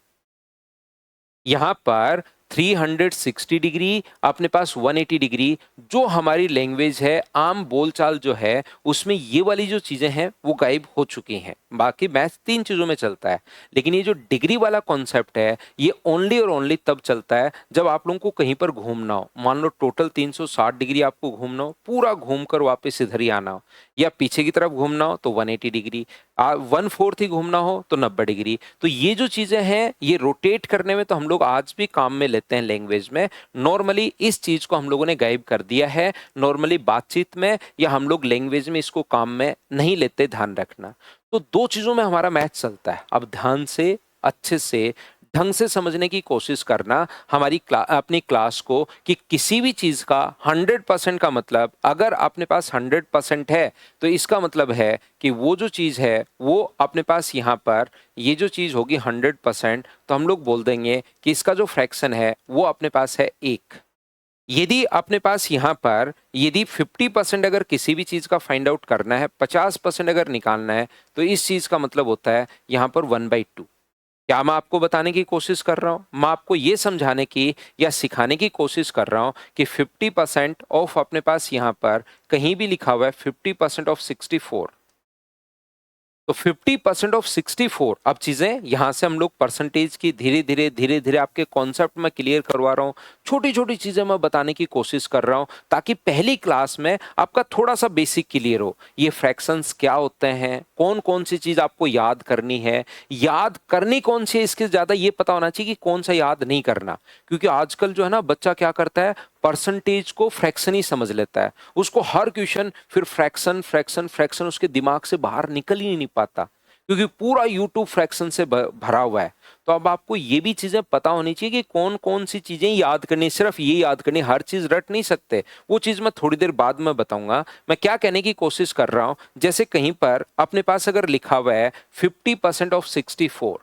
यहाँ पर 360 डिग्री, अपने पास 180 डिग्री, जो हमारी लैंग्वेज है, आम बोलचाल जो है, उसमें ये वाली जो चीजें हैं वो गायब हो चुकी हैं। बाकी मैथ 3 चीजों में चलता है, लेकिन ये जो डिग्री वाला कॉन्सेप्ट है ये ओनली और ओनली तब चलता है जब आप लोगों को कहीं पर घूमना हो। मान लो टोटल 360 डिग्री आपको घूमना हो, पूरा घूमकर वापस इधर ही आना हो, या पीछे की तरफ घूमना हो तो 180 डिग्री, 1/4 ही घूमना हो तो 90 डिग्री। तो ये जो चीजें हैं ये रोटेट करने में तो हम लोग आज भी काम में लेते हैं लैंग्वेज में। नॉर्मली इस चीज को हम लोगों ने गायब कर दिया है, नॉर्मली बातचीत में या हम लोग लैंग्वेज में इसको काम में नहीं लेते, ध्यान रखना। तो 2 चीजों में हमारा मैथ चलता है। अब ध्यान से, अच्छे से, ढंग से समझने की कोशिश करना हमारी अपनी क्लास को, कि किसी भी चीज का 100% का मतलब, अगर अपने पास 100% है तो इसका मतलब है कि वो जो चीज है वो अपने पास यहाँ पर, ये जो चीज होगी 100%, तो हम लोग बोल देंगे कि इसका जो फ्रैक्शन है वो अपने पास है 1। यदि अपने पास यहाँ पर, यदि 50% अगर किसी भी चीज का फाइंड आउट करना है, 50% अगर निकालना है, तो इस चीज का मतलब होता है यहाँ पर 1/2। क्या मैं आपको बताने की कोशिश कर रहा हूँ? मैं आपको ये समझाने की या सिखाने की कोशिश कर रहा हूँ कि 50% ऑफ अपने पास यहाँ पर कहीं भी लिखा हुआ है 50% ऑफ 64, तो 50% ऑफ 64। अब चीजें यहां से हम लोग परसेंटेज की धीरे धीरे आपके कॉन्सेप्ट में क्लियर करवा रहा हूं। छोटी छोटी चीजें मैं बताने की कोशिश कर रहा हूं ताकि पहली क्लास में आपका थोड़ा सा बेसिक क्लियर हो। ये फ्रैक्शंस क्या होते हैं, कौन कौन सी चीज आपको याद करनी है, याद करनी कौन सी है, इसके ज्यादा ये पता होना चाहिए कि कौन सा याद नहीं करना। क्योंकि आजकल जो है ना, बच्चा क्या करता है, परसेंटेज को फ्रैक्शन ही समझ लेता है। उसको हर क्वेश्चन फिर फ्रैक्शन फ्रैक्शन फ्रैक्शन, उसके दिमाग से बाहर निकल ही नहीं पाता, क्योंकि पूरा यूट्यूब फ्रैक्शन से भरा हुआ है। तो अब आपको ये भी चीजें पता होनी चाहिए कि कौन कौन सी चीजें याद करनी, सिर्फ ये याद करनी, हर चीज रट नहीं सकते। वो चीज मैं थोड़ी देर बाद में बताऊंगा। मैं क्या कहने की कोशिश कर रहा हूं, जैसे कहीं पर अपने पास अगर लिखा हुआ है 50% ऑफ 64,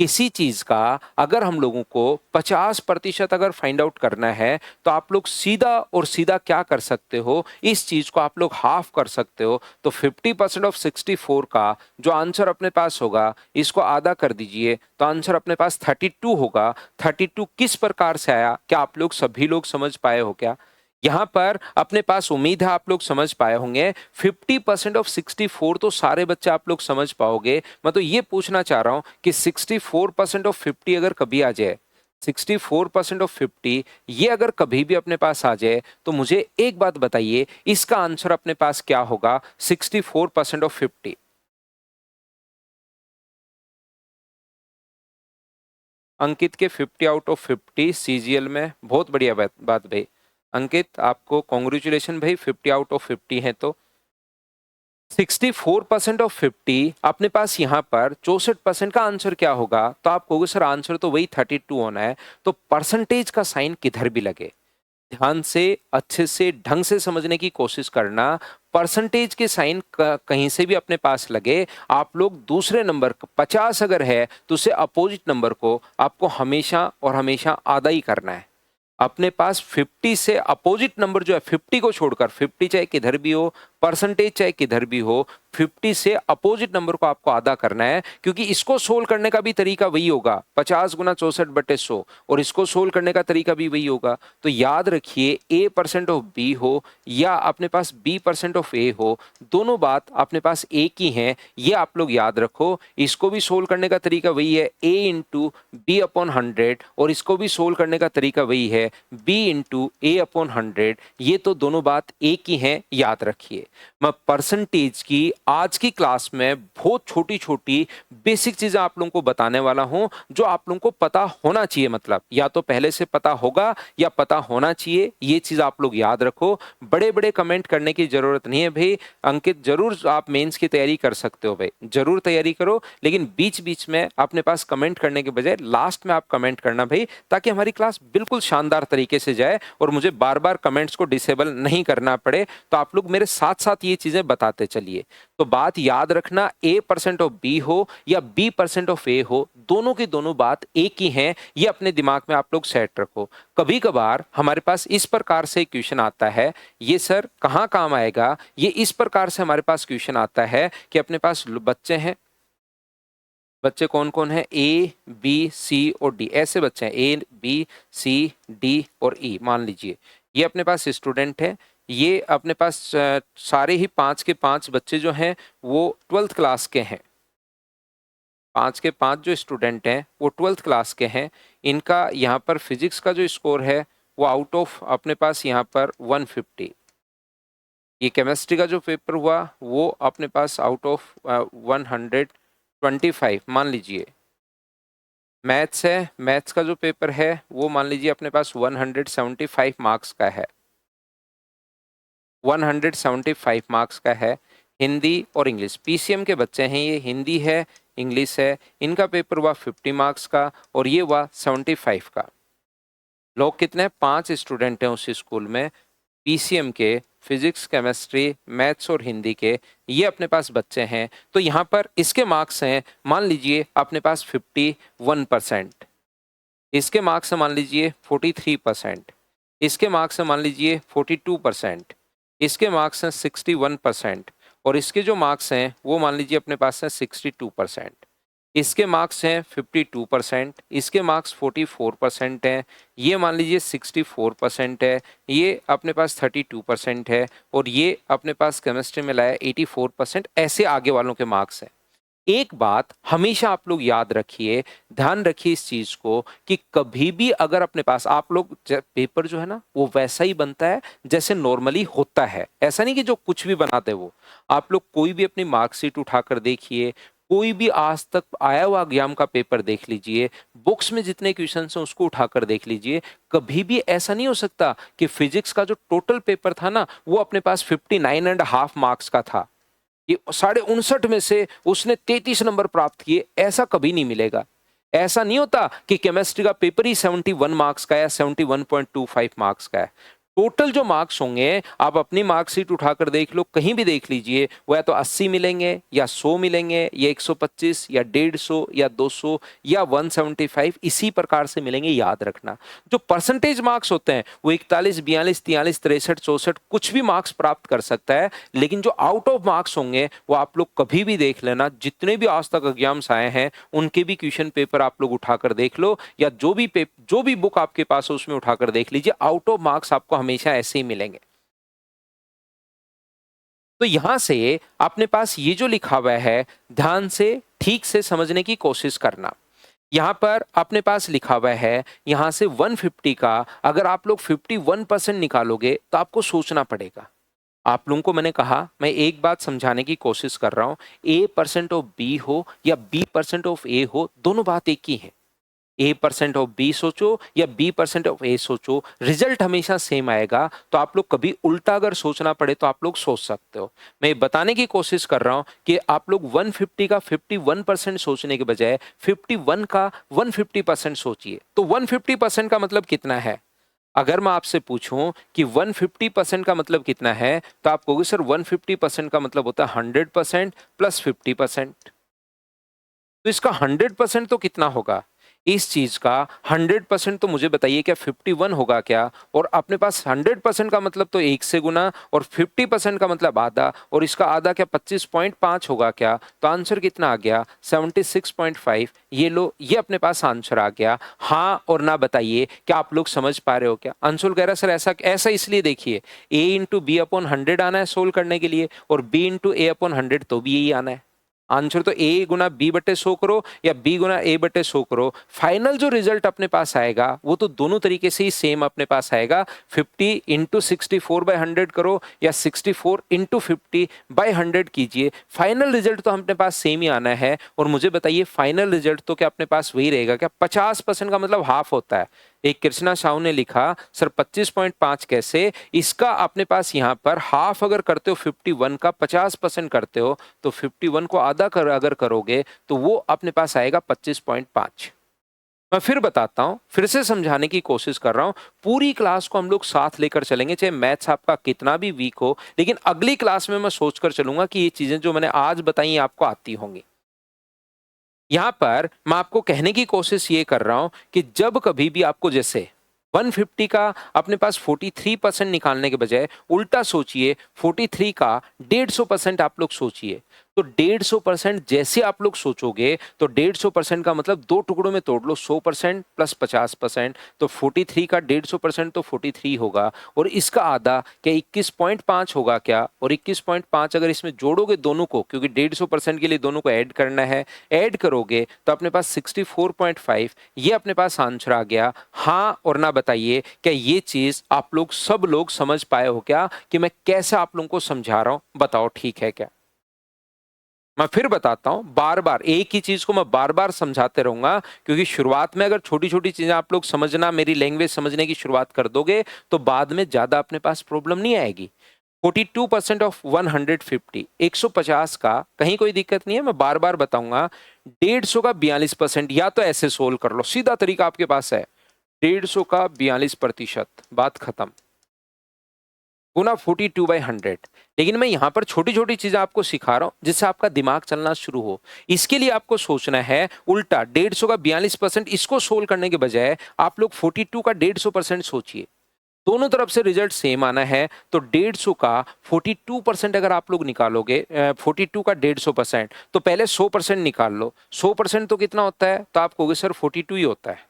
किसी चीज का अगर हम लोगों को 50% अगर फाइंड आउट करना है, तो आप लोग सीधा और सीधा क्या कर सकते हो, इस चीज को आप लोग हाफ कर सकते हो। तो 50% ऑफ 64 का जो आंसर अपने पास होगा, इसको आधा कर दीजिए तो आंसर अपने पास 32 होगा। 32 किस प्रकार से आया, क्या आप लोग सभी लोग समझ पाए हो क्या? यहां पर अपने पास उम्मीद है आप लोग समझ पाए होंगे। 50% ऑफ 64 तो सारे बच्चे आप लोग समझ पाओगे। मैं तो ये पूछना चाह रहा हूं कि 64% ऑफ 50 अगर कभी आ जाए, 64% ऑफ 50 ये अगर कभी भी अपने पास आ जाए, तो मुझे एक बात बताइए, इसका आंसर अपने पास क्या होगा 64% ऑफ 50? अंकित के 50 आउट ऑफ 50 सीजीएल में, बहुत बढ़िया बात भाई। अंकित आपको कॉन्ग्रेचुलेशन भाई, 50 आउट ऑफ 50 है तो 64% ऑफ 50 अपने पास यहाँ पर 64% का आंसर क्या होगा? तो आप कहोगे सर आंसर तो वही 32 होना है। तो परसेंटेज का साइन किधर भी लगे, ध्यान से, अच्छे से, ढंग से समझने की कोशिश करना। परसेंटेज के साइन कहीं से भी अपने पास लगे, आप लोग दूसरे नंबर 50 अगर है तो उसे अपोजिट नंबर को आपको हमेशा और हमेशा आधा ही करना है। अपने पास 50 से अपोजिट नंबर जो है, 50 को छोड़कर, 50 चाहे किधर भी हो, परसेंटेज चाहे किधर भी हो, 50 से अपोजिट नंबर को आपको आधा करना है। क्योंकि इसको सोल्व करने का भी तरीका वही होगा, 50 गुना 64/100, और इसको सोल्व करने का तरीका भी वही होगा। तो याद रखिए, A% ऑफ B हो या अपने पास B% ऑफ A हो, दोनों बात अपने पास एक ही है, ये आप लोग याद रखो। इसको भी सोल्व करने का तरीका वही है, A इंटू B/100, और इसको भी सोल्व करने का तरीका वही है, B इंटू A/100। ये तो दोनों बात एक ही है, याद रखिए। मैं परसेंटेज की आज की क्लास में बहुत छोटी छोटी बेसिक चीजें आप लोगों को बताने वाला हूं, जो आप लोगों को पता होना चाहिए। मतलब या तो पहले से पता होगा या पता होना चाहिए, ये चीज आप लोग याद रखो। बड़े बड़े कमेंट करने की जरूरत नहीं है भाई। अंकित जरूर आप मेंस की तैयारी कर सकते हो भाई, जरूर तैयारी करो, लेकिन बीच बीच में अपने पास कमेंट करने के बजाय लास्ट में आप कमेंट करना भाई, ताकि हमारी क्लास बिल्कुल शानदार तरीके से जाए और मुझे बार बार कमेंट्स को डिसेबल नहीं करना पड़े। तो आप लोग मेरे साथ साथ साथ ये चीजें बताते चलिए। तो बात याद रखना, A% ऑफ B हो या B% ऑफ A हो, दोनों की दोनों बात एक ही है, ये अपने दिमाग में आप लोग सेट रखो। कभी कभार हमारे पास इस प्रकार से क्वेश्चन आता है, ये सर कहाँ काम आएगा, ये इस प्रकार से हमारे पास क्वेश्चन आता है कि अपने पास बच्चे हैं, बच्चे कौन कौन है, ए बी सी और डी, ऐसे बच्चे हैं, ए बी सी डी और ई। मान लीजिए ये अपने पास स्टूडेंट है, ये अपने पास सारे ही 5 के 5 बच्चे जो हैं वो 12th क्लास के हैं। 5 के 5 जो स्टूडेंट हैं वो 12th क्लास के हैं। इनका यहाँ पर फिजिक्स का जो स्कोर है वो आउट ऑफ अपने पास यहाँ पर 150। ये केमिस्ट्री का जो पेपर हुआ वो अपने पास आउट ऑफ 125 मान लीजिए। मैथ्स है, मैथ्स का जो पेपर है वो मान लीजिए अपने पास 175 मार्क्स का है, 175 मार्क्स का है। हिंदी और इंग्लिश पीसीएम के बच्चे हैं, ये हिंदी है इंग्लिश है, इनका पेपर हुआ 50 मार्क्स का और ये हुआ 75 का। लोग कितने, 5 स्टूडेंट हैं उस स्कूल में, पीसीएम के, फिजिक्स केमिस्ट्री मैथ्स और हिंदी के, ये अपने पास बच्चे हैं। तो यहाँ पर इसके मार्क्स हैं मान लीजिए अपने पास 51%, इसके मार्क्स मान लीजिए 43%, इसके मार्क्स मान लीजिए 42%, इसके मार्क्स हैं 61% और इसके जो मार्क्स हैं वो मान लीजिए अपने पास हैं 62%। इसके मार्क्स हैं 52%, इसके मार्क्स 44% हैं, ये मान लीजिए 64% है, ये अपने पास 32% है और ये अपने पास केमिस्ट्री में लाया 84%। ऐसे आगे वालों के मार्क्स हैं। एक बात हमेशा आप लोग याद रखिए, ध्यान रखिए इस चीज को कि कभी भी अगर अपने पास आप लोग पेपर जो है ना वो वैसा ही बनता है जैसे नॉर्मली होता है, ऐसा नहीं कि जो कुछ भी बनाते वो। आप लोग कोई भी अपनी मार्कशीट उठाकर देखिए, कोई भी आज तक आया हुआ एग्जाम का पेपर देख लीजिए, बुक्स में जितने क्वेश्चन हैं उसको उठाकर देख लीजिए, कभी भी ऐसा नहीं हो सकता कि फिजिक्स का जो टोटल पेपर था ना वो अपने पास 59.5 मार्क्स का था, ये 59.5 में से उसने 33 नंबर प्राप्त किए, ऐसा कभी नहीं मिलेगा। ऐसा नहीं होता कि केमिस्ट्री का पेपर ही 71 मार्क्स का है, 71.25 मार्क्स का है। टोटल जो मार्क्स होंगे आप अपनी मार्कशीट उठाकर देख लो, कहीं भी देख लीजिए, वो या तो 80 मिलेंगे या 100 मिलेंगे या 125 या 150 या 200 या 175, इसी प्रकार से मिलेंगे। याद रखना जो परसेंटेज मार्क्स होते हैं वो 41 42 43 63 64 कुछ भी मार्क्स प्राप्त कर सकता है, लेकिन जो आउट ऑफ मार्क्स होंगे वो आप लोग कभी भी देख लेना, जितने भी आज तक एग्जाम्स आए हैं उनके भी क्वेश्चन पेपर आप लोग उठाकर देख लो या जो भी बुक आपके पास है उसमें उठाकर देख लीजिए, आउट ऑफ मार्क्स आपको हमेशा ऐसे ही मिलेंगे। तो यहां से अपने पास ये जो लिखा हुआ है ध्यान से ठीक से समझने की कोशिश करना। यहां पर अपने पास लिखा हुआ है, यहां से 150 का अगर आप लोग 51% निकालोगे तो आपको सोचना पड़ेगा। आप लोगों को मैंने कहा, मैं एक बात समझाने की कोशिश कर रहा हूं, A% ऑफ बी हो या B% ऑफ ए हो, दोनों बात एक ही है। A% ऑफ बी सोचो या B% ऑफ ए सोचो, रिजल्ट हमेशा सेम आएगा। तो आप लोग कभी उल्टा अगर सोचना पड़े तो आप लोग सोच सकते हो। मैं बताने की कोशिश कर रहा हूं कि आप लोग 150 का 51% सोचने के बजाय 51 का 150% सोचिए। तो 150% का मतलब कितना है? अगर मैं आपसे पूछूं कि 150% का मतलब कितना है तो आप कहोगे सर 150% का मतलब होता है 100% प्लस 50%। तो इसका 100% तो कितना होगा? इस चीज का 100% तो मुझे बताइए क्या 51 होगा क्या? और अपने पास 100% का मतलब तो 1 से गुना और 50% का मतलब आधा, और इसका आधा क्या 25.5 होगा क्या? तो आंसर कितना आ गया 76.5। ये लो, ये अपने पास आंसर आ गया। हाँ और ना बताइए क्या आप लोग समझ पा रहे हो क्या? अंशुल कह रहा सर ऐसा ऐसा इसलिए देखिए, a इंटू बी अपॉन 100 आना है सोल्व करने के लिए और b इंटू ए अपॉन 100 तो भी यही आना है। आंसर तो a गुना बी बटे 100 करो या b गुना a बटे 100 करो, फाइनल जो रिजल्ट अपने पास आएगा वो तो दोनों तरीके से ही सेम अपने पास आएगा। 50 इंटू 64/100 करो या 64 इंटू 50 बाई 100 कीजिए, फाइनल रिजल्ट तो अपने पास सेम ही आना है। और मुझे बताइए फाइनल रिजल्ट तो क्या अपने पास वही रहेगा क्या? 50% का मतलब हाफ होता है। एक कृष्णा साहू ने लिखा सर 25.5 कैसे? इसका अपने पास यहाँ पर हाफ अगर करते हो 51 का 50% करते हो तो 51 को आधा अगर करोगे तो वो अपने पास आएगा 25.5। मैं फिर बताता हूँ, फिर से समझाने की कोशिश कर रहा हूँ। पूरी क्लास को हम लोग साथ लेकर चलेंगे, चाहे मैथ्स आपका कितना भी वीक हो, लेकिन अगली क्लास में मैं सोचकर चलूंगा कि ये चीजें जो मैंने आज बताई आपको आती होंगी। यहाँ पर मैं आपको कहने की कोशिश ये कर रहा हूँ कि जब कभी भी आपको जैसे 150 का अपने पास 43% निकालने के बजाय उल्टा सोचिए, 43 का 150% आप लोग सोचिए। तो 150% जैसे आप लोग सोचोगे तो 150% का मतलब दो टुकड़ों में तोड़ लो, 100% प्लस 50%। तो 43 का 150% तो 43 होगा, और इसका आधा क्या 21.5 होगा क्या? और 21.5 अगर इसमें जोड़ोगे दोनों को, क्योंकि 150% के लिए दोनों को ऐड करना है, ऐड करोगे तो अपने पास 64.5, ये अपने पास आंसर आ गया। हाँ और ना बताइए, क्या ये चीज आप लोग सब लोग समझ पाए हो क्या कि मैं कैसे आप लोगों को समझा रहा हूं? बताओ ठीक है क्या? मैं फिर बताता हूं, बार बार एक ही चीज को मैं बार बार समझाते रहूंगा, क्योंकि शुरुआत में अगर छोटी छोटी चीजें आप लोग समझना, मेरी लैंग्वेज समझने की शुरुआत कर दोगे तो बाद में ज्यादा अपने पास प्रॉब्लम नहीं आएगी। 42% ऑफ 150, 150 का कहीं कोई दिक्कत नहीं है, मैं बार बार बताऊंगा। 150 का 42%, या तो ऐसे सोल्व कर लो, सीधा तरीका आपके पास है। 150 का 42%, बात खत्म, गुना 42/100। लेकिन मैं यहां पर छोटी छोटी चीजें आपको सिखा रहा हूं जिससे आपका दिमाग चलना शुरू हो। इसके लिए आपको सोचना है उल्टा, 150 का 42%, इसको सोल्व करने के बजाय आप लोग 42 का 150% सोचिए। दोनों तरफ से रिजल्ट सेम आना है, तो 150 का 42% अगर आप लोग निकालोगे, 42 का 150%, तो पहले 100% निकाल लो। 100% तो कितना होता है? तो आप कहोगे सर 42 ही होता है।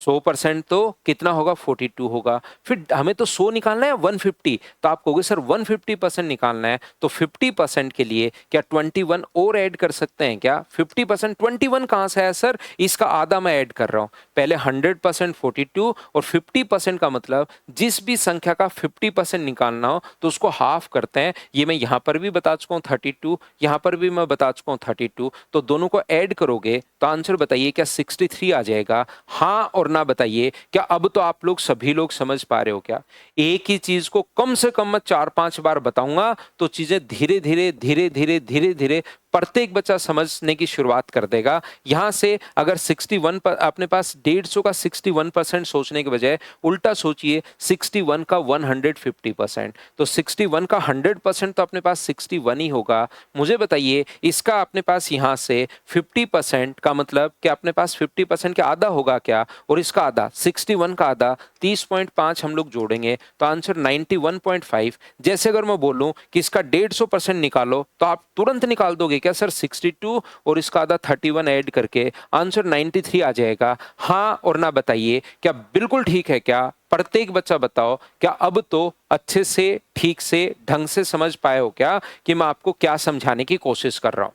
100% तो कितना होगा? 42 होगा। फिर हमें तो 100 निकालना है 150, तो आप कहोगे सर 150% निकालना है, तो 50% के लिए क्या 21 और ऐड कर सकते हैं क्या? 50% 21 कहां से आया सर? इसका आधा मैं ऐड कर रहा हूं। पहले 100% 42, और 50% का मतलब जिस भी संख्या का 50% निकालना हो तो उसको हाफ करते हैं। ये मैं यहां पर भी बता चुका हूं 32, यहां पर भी मैं बता चुका हूं 32, तो दोनों को ऐड करोगे तो आंसर बताइए क्या 63 आ जाएगा? हाँ और ना बताइए, क्या अब तो आप लोग सभी लोग समझ पा रहे हो क्या? एक ही चीज को कम से कम मैं 4-5 बार बताऊंगा तो चीजें धीरे धीरे धीरे धीरे धीरे धीरे प्रत्येक बच्चा समझने की शुरुआत कर देगा। यहां से अगर 61 पर अपने पास 150 का 61% सोचने के बजाय उल्टा सोचिए, 61 का 150%। तो 61 का 100% तो अपने पास 61 ही होगा। मुझे बताइए इसका अपने पास यहां से 50% का मतलब क्या अपने पास 50% के आधा होगा क्या? और इसका आधा 61 का आधा 30.5 हम लोग जोड़ेंगे तो आंसर 91.5। जैसे अगर मैं बोलूं कि इसका 150% निकालो तो आप तुरंत निकाल दोगे क्या सर? 62 और इसका आधा 31 ऐड करके आंसर 93 आ जाएगा। हाँ और ना बताइए, क्या बिल्कुल ठीक है क्या? प्रत्येक बच्चा बताओ, क्या अब तो अच्छे से, ठीक से, ढंग से समझ पाए हो क्या कि मैं आपको क्या समझाने की कोशिश कर रहा हूं?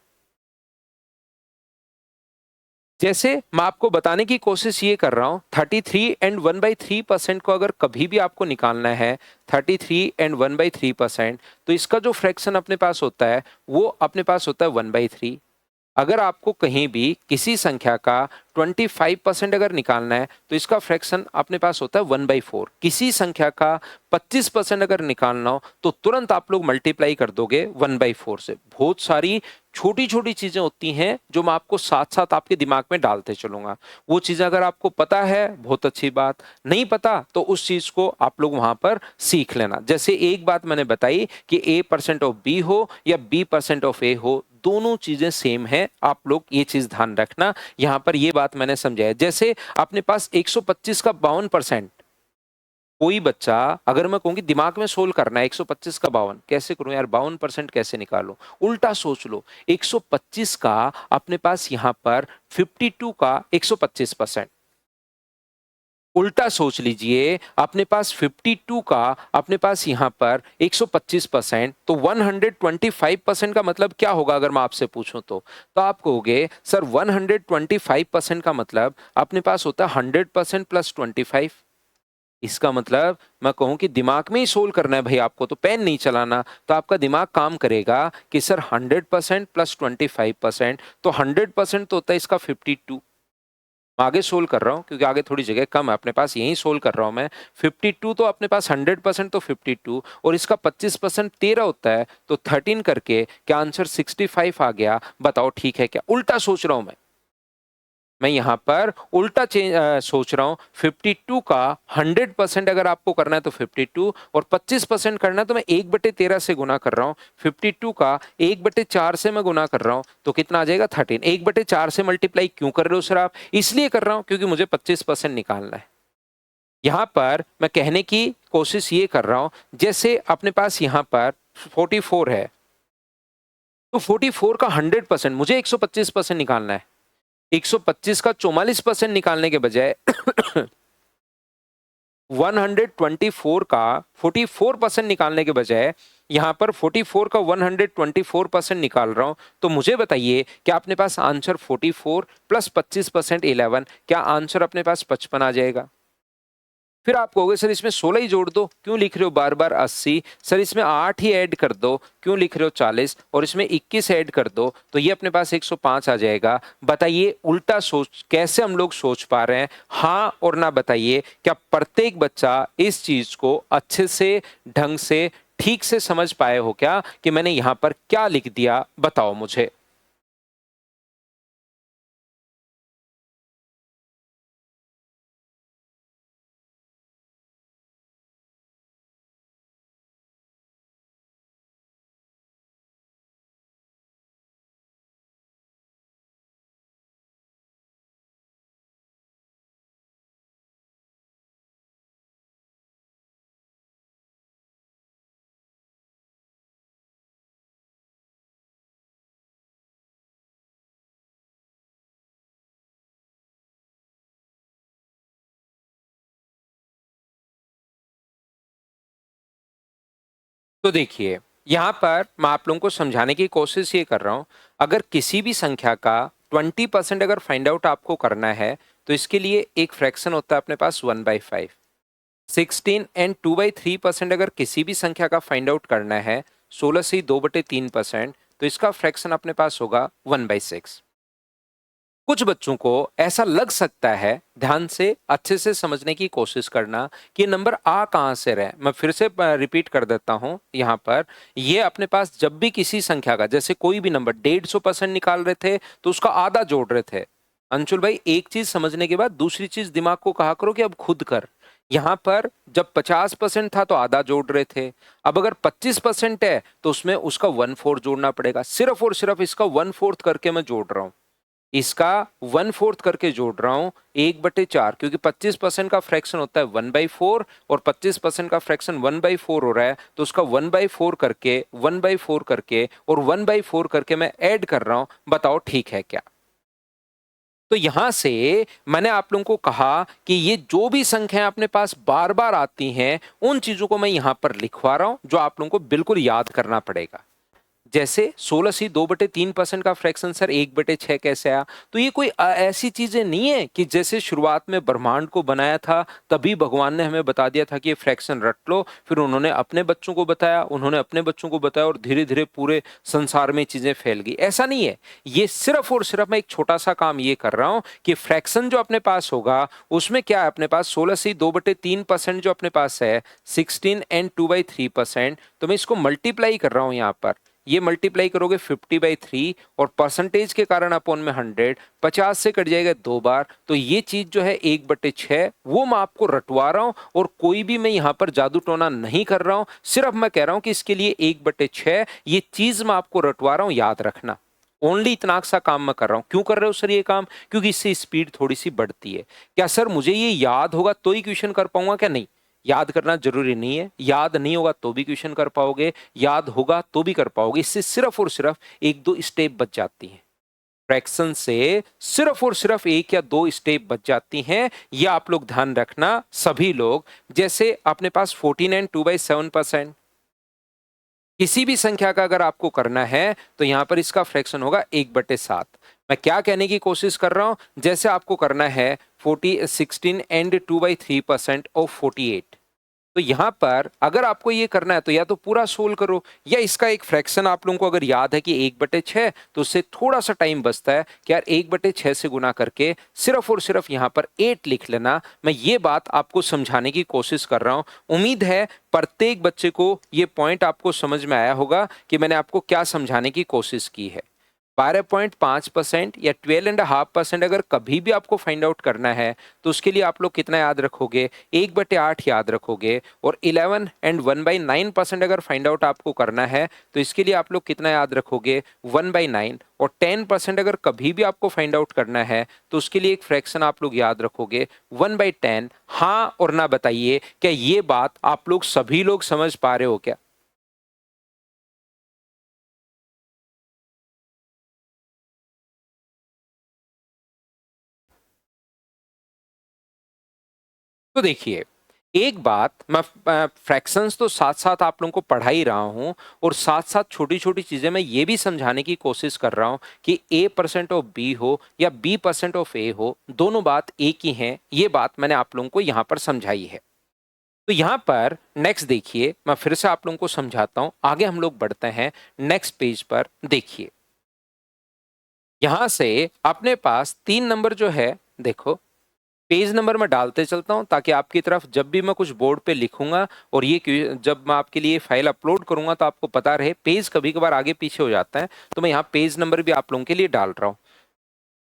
जैसे मैं आपको बताने की कोशिश ये कर रहा हूं, 33 एंड 1/3% को अगर कभी भी आपको निकालना है, 33 एंड 1/3%, तो इसका जो फ्रैक्शन अपने पास होता है वो अपने पास होता है 1/3। अगर आपको कहीं भी किसी संख्या का 25% अगर निकालना है तो इसका फ्रैक्शन अपने पास होता है 1/4। किसी संख्या का 25% अगर निकालना हो तो तुरंत आप लोग मल्टीप्लाई कर दोगे 1/4 से। बहुत सारी छोटी छोटी चीजें होती हैं जो मैं आपको साथ साथ आपके दिमाग में डालते चलूंगा। वो चीजें अगर आपको पता है बहुत अच्छी बात, नहीं पता तो उस चीज को आप लोग वहां पर सीख लेना। जैसे एक बात मैंने बताई कि A% ऑफ बी हो या B% ऑफ ए हो, दोनों चीजें सेम है। आप लोग ये चीज ध्यान रखना, यहां पर ये बात मैंने समझाया। जैसे अपने पास 125 का 52%, कोई बच्चा अगर मैं कहूंगी दिमाग में सोल्व करना है 125 का 52 कैसे करूं यार, 52% कैसे निकालूं? उल्टा सोच लो, 125 का अपने पास यहां पर 52 का 125%। उल्टा सोच लीजिए, अपने पास 52 का अपने पास यहां पर 125%, तो 125% का मतलब क्या होगा अगर मैं आपसे पूछूं तो आप कहोगे सर 125% का मतलब अपने पास होता है 100% प्लस 25। इसका मतलब मैं कहूं कि दिमाग में ही सोल्व करना है भाई आपको, तो पेन नहीं चलाना, तो आपका दिमाग काम करेगा कि सर 100% प्लस 25%, तो 100% तो होता है इसका 52। आगे सोल्व कर रहा हूँ क्योंकि आगे थोड़ी जगह कम है अपने पास, यही सोल्व कर रहा हूँ मैं। 52 तो अपने पास 100% तो 52, और इसका 25% 13 होता है, तो 13 करके क्या आंसर 65 आ गया? बताओ ठीक है क्या? उल्टा सोच रहा हूं मैं। मैं यहाँ पर उल्टा सोच रहा हूँ। 52 का 100% अगर आपको करना है तो 52 और 25% करना है तो मैं 1/13 से गुना कर रहा हूँ। 52 का 1/4 से मैं गुना कर रहा हूँ तो कितना आ जाएगा 13। 1/4 से मल्टीप्लाई क्यों कर रहे हो सर आप? इसलिए कर रहा हूँ क्योंकि मुझे 25% निकालना है। यहाँ पर मैं कहने की कोशिश ये कर रहा हूँ, जैसे अपने पास यहाँ पर 44 है, तो 44 का 100% मुझे 125% निकालना है। 125 का 44% निकालने के बजाय 124 का 44% निकालने के बजाय यहाँ पर 44 का 124% निकाल रहा हूँ। तो मुझे बताइए क्या अपने पास आंसर 44 प्लस 25% 11, क्या आंसर अपने पास 55 आ जाएगा? फिर आप कहोगे सर इसमें 16 ही जोड़ दो, क्यों लिख रहे हो बार बार 80? सर इसमें 8 ही ऐड कर दो, क्यों लिख रहे हो 40? और इसमें 21 ऐड कर दो तो ये अपने पास 105 आ जाएगा। बताइए उल्टा सोच कैसे हम लोग सोच पा रहे हैं? हाँ और ना बताइए, क्या प्रत्येक बच्चा इस चीज को अच्छे से ढंग से ठीक से समझ पाए हो क्या कि मैंने यहां पर क्या लिख दिया? बताओ मुझे। तो देखिए, यहाँ पर मैं आप लोगों को समझाने की कोशिश ये कर रहा हूँ, अगर किसी भी संख्या का 20% अगर फाइंड आउट आपको करना है, तो इसके लिए एक फ्रैक्शन होता है अपने पास 1/5। 16 एंड 2/3% अगर किसी भी संख्या का फाइंड आउट करना है, 16 से 2/3%, तो इसका फ्रैक्शन अपने पास होगा 1/6। कुछ बच्चों को ऐसा लग सकता है, ध्यान से अच्छे से समझने की कोशिश करना कि नंबर आ कहां से रहे। मैं फिर से रिपीट कर देता हूं, यहां पर ये अपने पास जब भी किसी संख्या का, जैसे कोई भी नंबर 150% निकाल रहे थे तो उसका आधा जोड़ रहे थे। अंशुल भाई एक चीज समझने के बाद दूसरी चीज दिमाग को कहा करो कि अब खुद कर। यहां पर जब 50% था तो आधा जोड़ रहे थे, अब अगर 25% है तो उसमें उसका 1/4 जोड़ना पड़ेगा। सिर्फ और सिर्फ इसका 1/4 करके मैं जोड़ रहा हूं, इसका 1/4 करके जोड़ रहा हूं 1/4, क्योंकि 25% का फ्रैक्शन होता है 1/4 और 25% का फ्रैक्शन 1/4 हो रहा है, तो उसका 1/4 करके 1/4 करके और 1/4 करके मैं ऐड कर रहा हूं। बताओ ठीक है क्या? तो यहां से मैंने आप लोगों को कहा कि ये जो भी संख्याएं अपने पास बार बार आती हैं उन चीजों को मैं यहां पर लिखवा रहा हूं जो आप लोगों को बिल्कुल याद करना पड़ेगा। जैसे 16 से 2/3% का फ्रैक्शन सर 1/6 कैसे आया? तो ये कोई ऐसी चीजें नहीं है कि जैसे शुरुआत में ब्रह्मांड को बनाया था तभी भगवान ने हमें बता दिया था कि ये फ्रैक्शन रट लो, फिर उन्होंने अपने बच्चों को बताया, उन्होंने अपने बच्चों को बताया और धीरे धीरे पूरे संसार में चीजें फैल गई। ऐसा नहीं है, ये सिर्फ और सिर्फ मैं एक छोटा सा काम ये कर रहा हूं कि फ्रैक्शन जो अपने पास होगा उसमें क्या है, अपने पास 16 से 2/3% जो अपने पास है 16 एंड 2/3%, तो मैं इसको मल्टीप्लाई कर रहा हूं यहाँ पर। ये मल्टीप्लाई करोगे 50/3 और परसेंटेज के कारण अपॉन में 100, 50 से कट जाएगा 2 बार, तो ये चीज जो है 1/6 वो मैं आपको रटवा रहा हूं और कोई भी मैं यहां पर जादू टोना नहीं कर रहा हूं, सिर्फ मैं कह रहा हूं कि इसके लिए 1/6 ये चीज मैं आपको रटवा रहा हूं, याद रखना। ओनली इतना सा काम मैं कर रहा हूं। क्यों कर रहे हो सर ये काम? क्योंकि इससे स्पीड थोड़ी सी बढ़ती है। क्या सर मुझे ये याद होगा तो ही क्वेश्चन कर पाऊंगा? क्या नहीं, याद करना जरूरी नहीं है, याद नहीं होगा तो भी क्वेश्चन कर पाओगे, याद होगा तो भी कर पाओगे। इससे सिर्फ और सिर्फ एक दो स्टेप बच जाती हैं, फ्रैक्शन से सिर्फ और सिर्फ एक या दो स्टेप बच जाती हैं। ये आप लोग ध्यान रखना सभी लोग। जैसे अपने पास 14 एंड 2/7%, किसी भी संख्या का अगर आपको करना है तो यहां पर इसका फ्रैक्शन होगा 1/7। मैं क्या कहने की कोशिश कर रहा हूं, जैसे आपको करना है 16 एंड 2/3% ऑफ 48, तो यहां पर अगर आपको ये करना है तो या तो पूरा सोल्व करो, या इसका एक फ्रैक्शन आप लोगों को अगर याद है कि 1/6, तो उससे थोड़ा सा टाइम बचता है कि यार 1/6 से गुना करके सिर्फ और सिर्फ यहां पर 8 लिख लेना। मैं ये बात आपको समझाने की कोशिश कर रहा हूं। उम्मीद है प्रत्येक बच्चे को ये पॉइंट आपको समझ में आया होगा कि मैंने आपको क्या समझाने की कोशिश की है। 12.5% या 12.5% अगर कभी भी आपको फाइंड आउट करना है तो उसके लिए आप लोग कितना याद रखोगे? 1/8 याद रखोगे। और 11 एंड 1/9% अगर फाइंड आउट आपको करना है तो इसके लिए आप लोग कितना याद रखोगे? 1/9। और 10% अगर कभी भी आपको फाइंड आउट करना है तो उसके लिए एक फ्रैक्शन आप लोग याद रखोगे 1/10। हाँ और ना बताइए, क्या ये बात आप लोग सभी लोग समझ पा रहे हो क्या? तो देखिए, एक बात मैं फ्रैक्शंस तो साथ-साथ आप लोगों को पढ़ा ही रहा हूँ और साथ-साथ छोटी-छोटी चीज़ें मैं ये भी समझाने की कोशिश कर रहा हूँ कि A% ऑफ B हो या B% ऑफ A हो, दोनों बात एक ही हैं, ये बात मैंने आप लोगों को यहाँ पर समझाई है। तो यहाँ पर नेक्स्ट देखिए, मैं फिर से आप लोगों को समझाता हूँ, आगे हम लोग बढ़ते हैं, नेक्स्ट पेज पर देखिए। यहाँ से अपने पास 3 नंबर जो है, देखो पेज नंबर मैं डालते चलता हूं ताकि आपकी तरफ जब भी मैं कुछ बोर्ड पे लिखूंगा और जब मैं आपके लिए फाइल अपलोड करूंगा तो आपको पता रहे, पेज कभी कभार आगे पीछे हो जाता है तो मैं यहाँ पेज नंबर भी आप लोगों के लिए डाल रहा हूँ।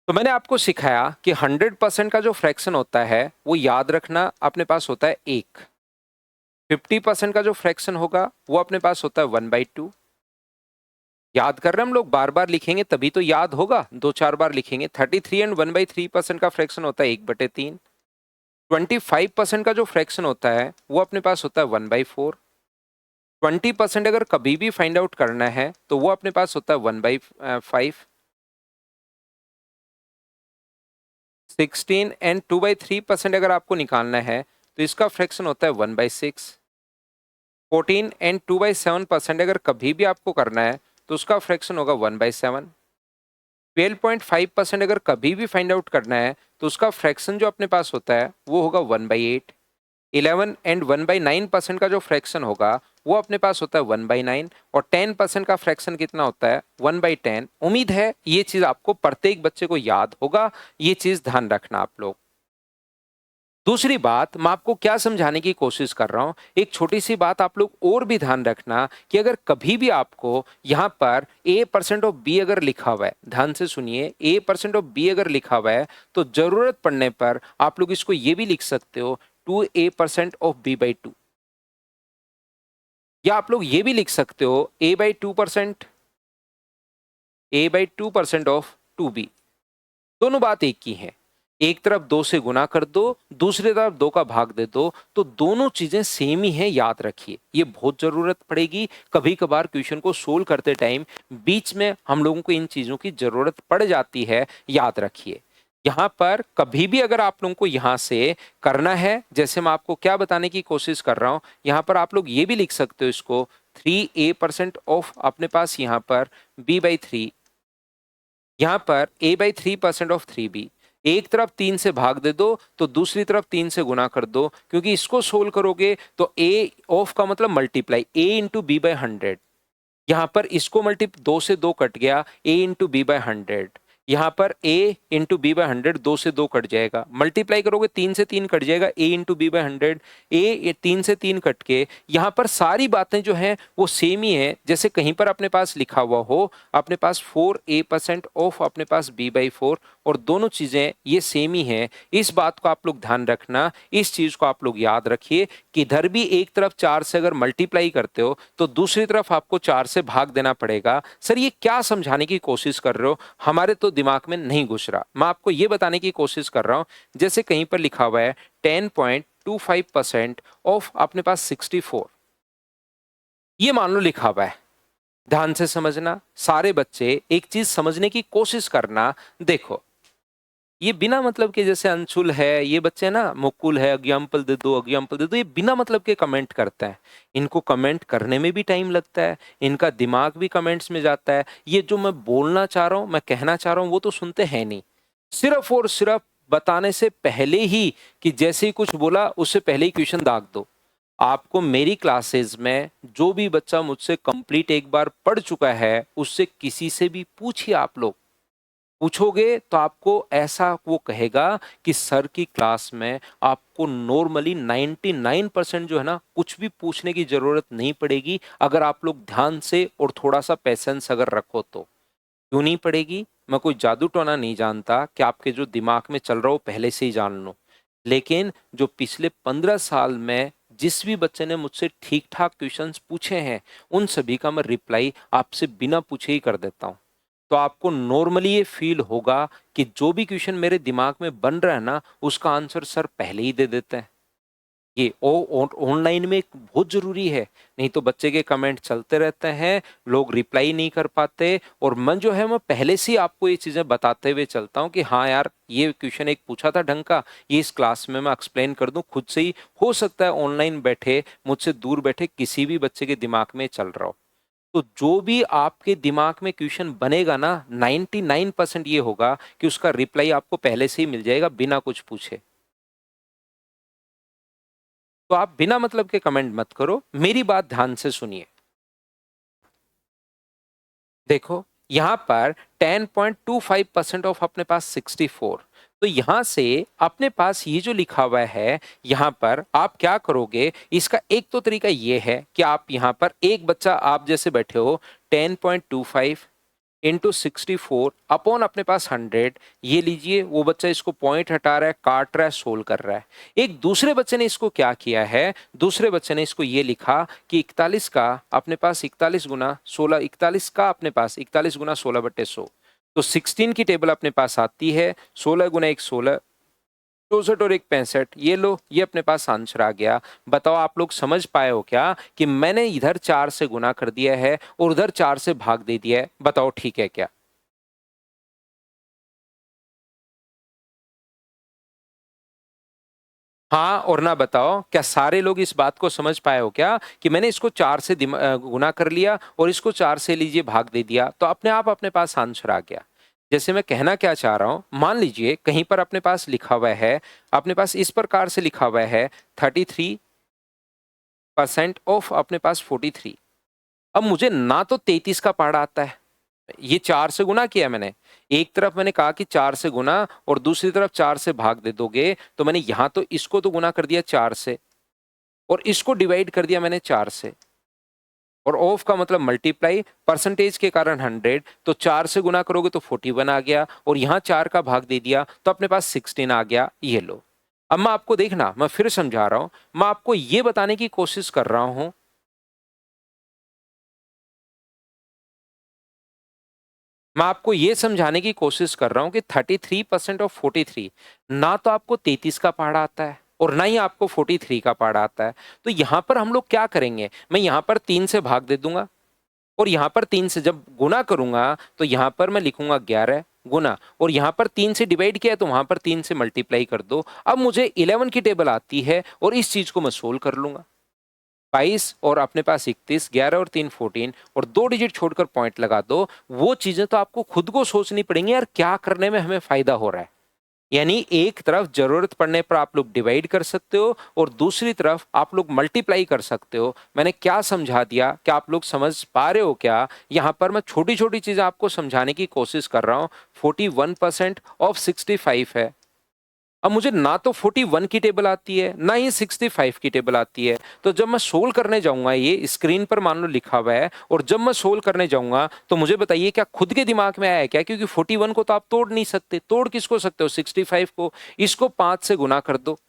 तो मैंने आपको सिखाया कि 100% का जो फ्रैक्शन होता है वो याद रखना अपने पास होता है 1। 50% का जो फ्रैक्शन होगा वो अपने पास होता है 1/2। याद कर रहे हैं हम लोग, बार बार लिखेंगे तभी तो याद होगा, 2-4 बार लिखेंगे। 33 एंड 1/3% का फ्रैक्शन होता है 1/3। 25% का जो फ्रैक्शन होता है वो अपने पास होता है 1/4। 20% अगर कभी भी फाइंड आउट करना है तो वो अपने पास होता है 1/5। 16 एंड 2/3% अगर आपको निकालना है तो इसका फ्रैक्शन होता है 1/6। 14 एंड 2/7% अगर कभी भी आपको करना है तो उसका फ्रैक्शन होगा 1/7। 12.5% अगर कभी भी फाइंड आउट करना है तो उसका फ्रैक्शन जो अपने पास होता है वो होगा 1/8। 11 एंड 1/9% का जो फ्रैक्शन होगा वो अपने पास होता है 1/9। और 10% का फ्रैक्शन कितना होता है? 1/10। उम्मीद है ये चीज आपको प्रत्येक बच्चे को याद होगा, ये चीज ध्यान रखना आप लोग। दूसरी बात मैं आपको क्या समझाने की कोशिश कर रहा हूं, एक छोटी सी बात आप लोग और भी ध्यान रखना कि अगर कभी भी आपको यहां पर A% ऑफ B अगर लिखा हुआ है, ध्यान से सुनिए, A% ऑफ B अगर लिखा हुआ है तो जरूरत पड़ने पर आप लोग इसको ये भी लिख सकते हो 2A% ऑफ B/2। या आप लोग ये भी लिख सकते हो A/2% ऑफ 2B। दोनों बात एक ही है। एक तरफ 2 से गुना कर दो, दूसरी तरफ 2 का भाग दे दो, तो दोनों चीजें सेम ही हैं, याद रखिए। ये बहुत जरूरत पड़ेगी कभी कभार क्वेश्चन को सोल्व करते टाइम, बीच में हम लोगों को इन चीजों की जरूरत पड़ जाती है, याद रखिए। यहाँ पर कभी भी अगर आप लोगों को यहाँ से करना है, जैसे मैं आपको क्या बताने की कोशिश कर रहा हूँ, यहाँ पर आप लोग ये भी लिख सकते हो इसको 3A% ऑफ अपने पास यहाँ पर B/3। यहाँ पर A/3% ऑफ 3B। एक तरफ 3 से भाग दे दो तो दूसरी तरफ 3 से गुना कर दो, क्योंकि इसको सोल्व करोगे तो A ऑफ का मतलब मल्टीप्लाई A इंटू B/100। यहाँ पर इसको मल्टी 2 से 2 कट गया, A इंटू B/100। यहाँ पर A इंटू B/100 2 से 2 कट जाएगा, मल्टीप्लाई करोगे 3 से 3 कट जाएगा, A इंटू B/100। A 3 से 3 कट के यहाँ पर सारी बातें जो हैं वो सेम ही है, जैसे कहीं पर अपने पास लिखा हुआ हो अपने पास 4A% ऑफ अपने पास B/4, और दोनों चीजें ये सेम ही हैं। इस बात को आप लोग ध्यान रखना, इस चीज को आप लोग याद रखिए कि इधर भी एक तरफ 4 से अगर मल्टीप्लाई करते हो तो दूसरी तरफ आपको 4 से भाग देना पड़ेगा। सर ये क्या समझाने की कोशिश कर रहे हो, हमारे तो दिमाग में नहीं घुस रहा। मैं आपको ये बताने की कोशिश कर रहा हूं, जैसे कहीं पर लिखा हुआ है 10.25% ऑफ अपने पास 64, ये मान लो लिखा हुआ है। ध्यान से समझना, सारे बच्चे एक चीज समझने की कोशिश करना। देखो ये बिना मतलब के, जैसे अंशुल है, ये बच्चे ना मुकुल है, एग्जाम्पल दे दो एग्जाम्पल दे दो, ये बिना मतलब के कमेंट करते हैं। इनको कमेंट करने में भी टाइम लगता है, इनका दिमाग भी कमेंट्स में जाता है। ये जो मैं बोलना चाह रहा हूँ, मैं कहना चाह रहा हूँ, वो तो सुनते हैं नहीं। सिर्फ और सिर्फ बताने से पहले ही, कि जैसे ही कुछ बोला उससे पहले ही क्वेश्चन दाग दो। आपको मेरी क्लासेस में जो भी बच्चा मुझसे कंप्लीट एक बार पढ़ चुका है उससे किसी से भी पूछिए, आप लोग पूछोगे तो आपको ऐसा वो कहेगा कि सर की क्लास में आपको नॉर्मली 99% जो है ना कुछ भी पूछने की जरूरत नहीं पड़ेगी, अगर आप लोग ध्यान से और थोड़ा सा पेशेंस अगर रखो तो। क्यों नहीं पड़ेगी? मैं कोई जादू टोना नहीं जानता कि आपके जो दिमाग में चल रहा हो पहले से ही जान लो। लेकिन जो पिछले 15 साल में जिस भी बच्चे ने मुझसे ठीक-ठाक क्वेश्चंस पूछे हैं, उन सभी का मैं रिप्लाई आपसे बिना पूछे ही कर देता हूँ। तो आपको नॉर्मली ये फ़ील होगा कि जो भी क्वेश्चन मेरे दिमाग में बन रहा है ना, उसका आंसर सर पहले ही दे देते हैं। ये ऑनलाइन में बहुत ज़रूरी है, नहीं तो बच्चे के कमेंट चलते रहते हैं, लोग रिप्लाई नहीं कर पाते और मैं जो है मैं पहले से ही आपको ये चीज़ें बताते हुए चलता हूँ कि हाँ यार, ये क्वेश्चन एक पूछा था ढंग का, ये इस क्लास में मैं एक्सप्लेन कर दूँ खुद से ही, हो सकता है ऑनलाइन बैठे, मुझसे दूर बैठे किसी भी बच्चे के दिमाग में चल रहा हो। तो जो भी आपके दिमाग में क्वेश्चन बनेगा ना, 99% ये होगा कि उसका रिप्लाई आपको पहले से ही मिल जाएगा बिना कुछ पूछे। तो आप बिना मतलब के कमेंट मत करो, मेरी बात ध्यान से सुनिए। देखो, यहाँ पर 10.25% ऑफ अपने पास 64, तो यहाँ से अपने पास ये जो लिखा हुआ है, यहाँ पर आप क्या करोगे, इसका एक तो तरीका ये है कि आप यहाँ पर एक बच्चा आप जैसे बैठे हो, 10.25 इंटू 64 अपॉन अपने पास 100, ये लीजिए वो बच्चा इसको पॉइंट हटा रहा है, काट रहा है, सोल्व कर रहा है। एक दूसरे बच्चे ने इसको क्या किया है, दूसरे बच्चे ने इसको ये लिखा कि 41 का अपने पास 41 गुना 16, 41 का अपने पास 41 गुना 16/100, तो 16 की टेबल अपने पास आती है 16 गुना 1 16, 64 और 1 65, ये लो, ये अपने पास आंसर आ गया। बताओ आप लोग समझ पाए हो क्या कि मैंने इधर 4 से गुना कर दिया है और उधर 4 से भाग दे दिया है? बताओ ठीक है क्या? हाँ और ना बताओ, क्या सारे लोग इस बात को समझ पाए हो क्या कि मैंने इसको 4 से गुना कर लिया और इसको 4 से लीजिए भाग दे दिया, तो अपने आप अपने पास आंसर आ गया। जैसे मैं कहना क्या चाह रहा हूँ, मान लीजिए कहीं पर अपने पास लिखा हुआ है, अपने पास इस प्रकार से लिखा हुआ है 33% ऑफ अपने पास 43। अब मुझे ना तो 33 का पहाड़ा आता है, ये 4 से गुना किया मैंने। एक तरफ मैंने कहा कि 4 से गुना और दूसरी तरफ 4 से भाग दे दोगे, तो मैंने यहाँ तो इसको तो गुना कर दिया 4 से और इसको डिवाइड कर दिया मैंने 4 से, और ऑफ का मतलब मल्टीप्लाई, परसेंटेज के कारण 100, तो 4 से गुना करोगे तो 41 आ गया और यहाँ 4 का भाग दे दिया तो अपने पास 16 आ गया, ये लो। अब मैं आपको देखना, मैं फिर समझा रहा हूँ, मैं आपको ये बताने की कोशिश कर रहा हूँ, मैं आपको ये समझाने की कोशिश कर रहा हूं कि 33% ऑफ 43, ना तो आपको 33 का पहाड़ा आता है और ना ही आपको 43 का पहाड़ा आता है। तो यहां पर हम लोग क्या करेंगे, मैं यहां पर 3 से भाग दे दूंगा और यहां पर 3 से जब गुना करूंगा तो यहां पर मैं लिखूंगा 11 गुना, और यहां पर 3 से डिवाइड किया तो वहां पर 3 से मल्टीप्लाई कर दो। अब मुझे 11 की टेबल आती है और इस चीज को मैं सोल्व कर लूंगा। 22 और अपने पास 31, 11 और 3 14 और 2 डिजिट छोड़कर पॉइंट लगा दो। वो चीजें तो आपको खुद को सोचनी पड़ेंगी, यार क्या करने में हमें फायदा हो रहा है। यानी एक तरफ जरूरत पड़ने पर आप लोग डिवाइड कर सकते हो और दूसरी तरफ आप लोग मल्टीप्लाई कर सकते हो। मैंने क्या समझा दिया, क्या आप लोग समझ पा रहे हो क्या? यहाँ पर मैं छोटी छोटी चीजें आपको समझाने की कोशिश कर रहा हूँ। 41% ऑफ 65 है। अब मुझे ना तो 41 की टेबल आती है, ना ही 65 की टेबल आती है, तो जब मैं सोल्व करने जाऊंगा, ये स्क्रीन पर मान लो लिखा हुआ है, और जब मैं सोल्व करने जाऊंगा तो मुझे बताइए क्या खुद के दिमाग में आया है क्या? क्योंकि 41 को तो आप तोड़ नहीं सकते, तोड़ किसको सकते हो? 65 को। इसको 5 से गुना कर दो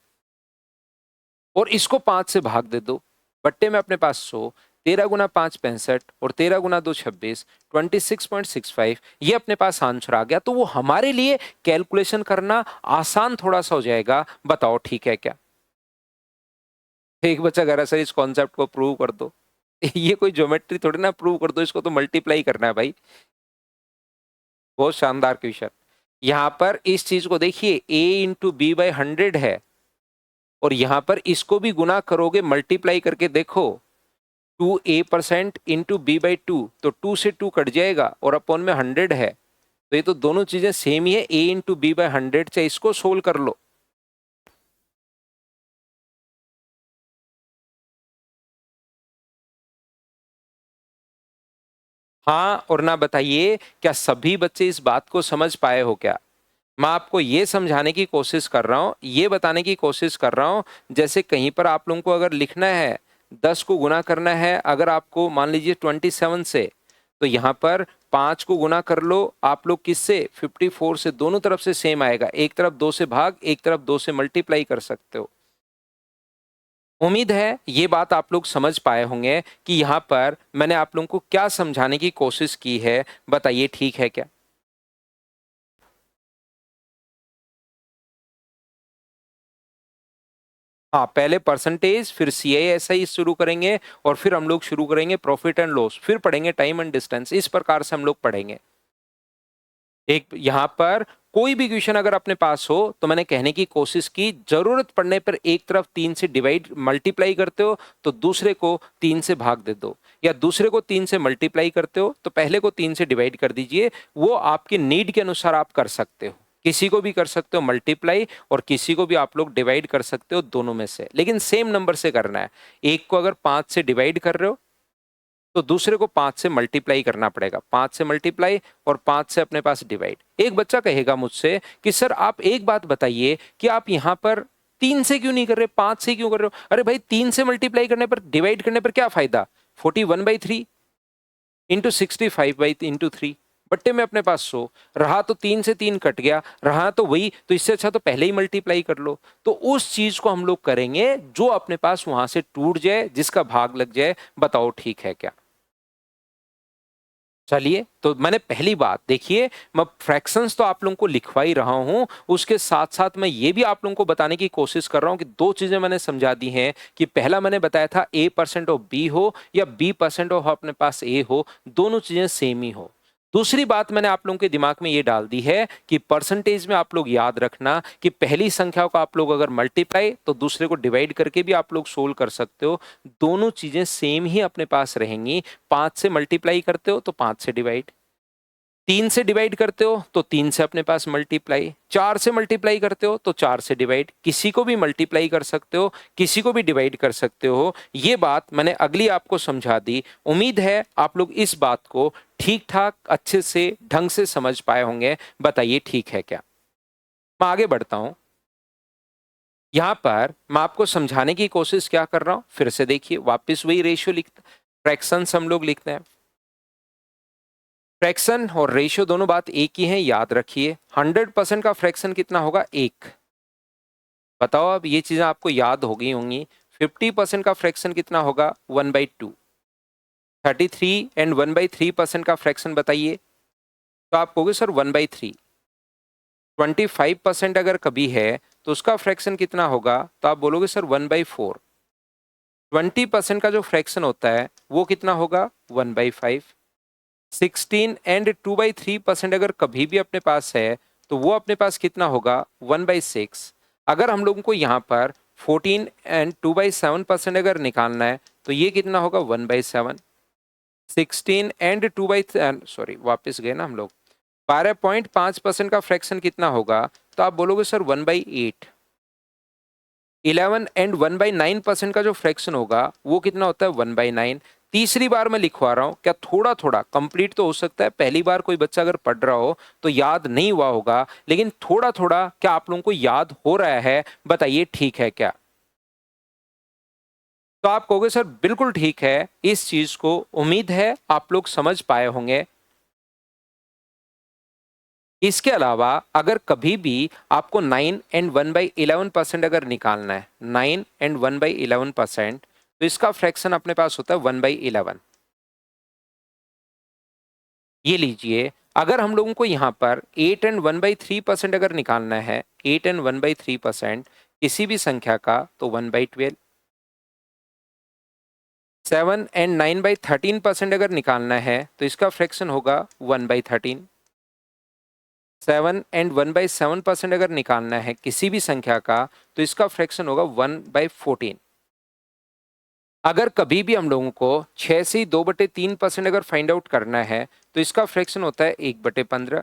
और इसको 5 से भाग दे दो, बट्टे में अपने पास 100, 13 गुना 5 65 और 13 गुना 2 26, 26.65, ये अपने पास आंसर आ गया। तो वो हमारे लिए कैलकुलेशन करना आसान थोड़ा सा हो जाएगा। बताओ ठीक है क्या? एक बच्चा कह रहा सर इस कॉन्सेप्ट को प्रूव कर दो। ये कोई ज्योमेट्री थोड़ी ना प्रूव कर दो, इसको तो मल्टीप्लाई करना है भाई। बहुत शानदार क्वेश्चन। यहाँ पर इस चीज को देखिए, a इंटू बी बाई 100 है और यहाँ पर इसको भी गुना करोगे, मल्टीप्लाई करके देखो, 2a% इंटू बी बाई 2, तो 2 से 2 कट जाएगा और अपॉन में 100 है, तो ये तो दोनों चीजें सेम ही है। a इंटू बी बाई 100, चाहे इसको सोल्व कर लो। हाँ और ना बताइए, क्या सभी बच्चे इस बात को समझ पाए हो क्या? मैं आपको ये समझाने की कोशिश कर रहा हूँ, ये बताने की कोशिश कर रहा हूँ, जैसे कहीं पर आप लोगों को अगर लिखना है, 10 को गुना करना है अगर आपको मान लीजिए 27 से, तो यहाँ पर 5 को गुना कर लो आप लोग किससे, 54 से, दोनों तरफ से सेम आएगा, एक तरफ 2 से भाग, एक तरफ 2 से मल्टीप्लाई कर सकते हो। उम्मीद है ये बात आप लोग समझ पाए होंगे कि यहाँ पर मैंने आप लोगों को क्या समझाने की कोशिश की है, बताइए ठीक है क्या? हाँ, पहले परसेंटेज, फिर CISI शुरू करेंगे और फिर हम लोग शुरू करेंगे प्रॉफिट एंड लॉस, फिर पढ़ेंगे टाइम एंड डिस्टेंस। इस प्रकार से हम लोग पढ़ेंगे। एक यहाँ पर कोई भी क्वेश्चन अगर अपने पास हो तो मैंने कहने की कोशिश की, जरूरत पड़ने पर एक तरफ 3 से डिवाइड मल्टीप्लाई करते हो तो दूसरे को 3 से भाग दे दो, या दूसरे को 3 से मल्टीप्लाई करते हो तो पहले को 3 से डिवाइड कर दीजिए। वो आपकी नीड के अनुसार आप कर सकते हो, किसी को भी कर सकते हो मल्टीप्लाई और किसी को भी आप लोग डिवाइड कर सकते हो, दोनों में से, लेकिन सेम नंबर से करना है। एक को अगर 5 से डिवाइड कर रहे हो तो दूसरे को 5 से मल्टीप्लाई करना पड़ेगा, 5 से मल्टीप्लाई और 5 से अपने पास डिवाइड। एक बच्चा कहेगा मुझसे कि सर आप एक बात बताइए कि आप यहाँ पर 3 से क्यों नहीं कर रहे, 5 से क्यों कर रहे हो? अरे भाई 3 से मल्टीप्लाई करने पर, डिवाइड करने पर क्या फायदा, 41/3 इंटू 65/3, बट्टे में अपने पास 100 रहा तो 3 से 3 कट गया, रहा तो वही, तो इससे अच्छा तो पहले ही मल्टीप्लाई कर लो। तो उस चीज को हम लोग करेंगे जो अपने पास वहां से टूट जाए, जिसका भाग लग जाए। बताओ ठीक है क्या? चलिए, तो मैंने पहली बात देखिए, मैं फ्रैक्शंस तो आप लोगों को लिखवा ही रहा हूं, उसके साथ साथ मैं ये भी आप लोगों को बताने की कोशिश कर रहा हूं कि दो चीजें मैंने समझा दी हैं कि पहला मैंने बताया था A% ऑफ B हो या B% ऑफ अपने पास A हो, दोनों चीजें सेम ही हो। दूसरी बात मैंने आप लोगों के दिमाग में ये डाल दी है कि परसेंटेज में आप लोग याद रखना कि पहली संख्या को आप लोग अगर मल्टीप्लाई तो दूसरे को डिवाइड करके भी आप लोग सोल्व कर सकते हो, दोनों चीजें सेम ही अपने पास रहेंगी। 5 से मल्टीप्लाई करते हो तो 5 से डिवाइड, 3 से डिवाइड करते हो तो 3 से अपने पास मल्टीप्लाई, 4 से मल्टीप्लाई करते हो तो 4 से डिवाइड। किसी को भी मल्टीप्लाई कर सकते हो, किसी को भी डिवाइड कर सकते हो। ये बात मैंने अगली आपको समझा दी। उम्मीद है आप लोग इस बात को ठीक ठाक अच्छे से ढंग से समझ पाए होंगे। बताइए ठीक है क्या? मैं आगे बढ़ता हूं। यहां पर मैं आपको समझाने की कोशिश क्या कर रहा हूं, फिर से देखिए, वापस वही रेशियो लिखते, फ्रैक्शंस हम लोग लिखते हैं। फ्रैक्शन और रेशियो दोनों बात एक ही है, याद रखिए। 100% का फ्रैक्शन कितना होगा, 1। बताओ, अब ये चीजें आपको याद हो गई होंगी। 50% का फ्रैक्शन कितना होगा, 1/2। 33 एंड 1/3% का फ्रैक्शन बताइए, तो आप कहोगे सर 1/3। 25% अगर कभी है तो उसका फ्रैक्शन कितना होगा, तो आप बोलोगे सर 1/4। 20% का जो फ्रैक्शन होता है वो कितना होगा, 1/5। 16 एंड 2/3% अगर कभी भी अपने पास है तो वो अपने पास कितना होगा, 1/6। अगर हम लोगों को यहाँ पर 14 एंड 2/7% अगर निकालना है तो ये कितना होगा, 1/7। 16 एंड 2/, वापस गए ना हम लोग, 12.5% का फ्रैक्शन कितना होगा, तो आप बोलोगे सर 1/8। 11 एंड 1/9% का जो फ्रैक्शन होगा वो कितना होता है, 1/9। तीसरी बार मैं लिखवा रहा हूं, क्या थोड़ा थोड़ा कंप्लीट तो हो सकता है, पहली बार कोई बच्चा अगर पढ़ रहा हो तो याद नहीं हुआ होगा, लेकिन थोड़ा थोड़ा क्या आप लोगों को याद हो रहा है? बताइए ठीक है क्या? तो आप कहोगे सर बिल्कुल ठीक है, इस चीज को उम्मीद है आप लोग समझ पाए होंगे। इसके अलावा अगर कभी भी आपको 9 एंड 1/11% अगर निकालना है, 9 एंड 1/11%, तो इसका फ्रैक्शन अपने पास होता है 1/11। ये लीजिए, अगर हम लोगों को यहाँ पर 8 एंड 1/3% अगर निकालना है, 8 एंड 1/3% किसी भी संख्या का, तो 1/12। 7 एंड 9/13% अगर निकालना है तो इसका फ्रैक्शन होगा 1/13। 7 एंड 1/7% अगर निकालना है किसी भी संख्या का तो इसका फ्रैक्शन होगा 1/14। अगर कभी भी हम लोगों को 6 से 2/3% अगर फाइंड आउट करना है तो इसका फ्रैक्शन होता है 1/15।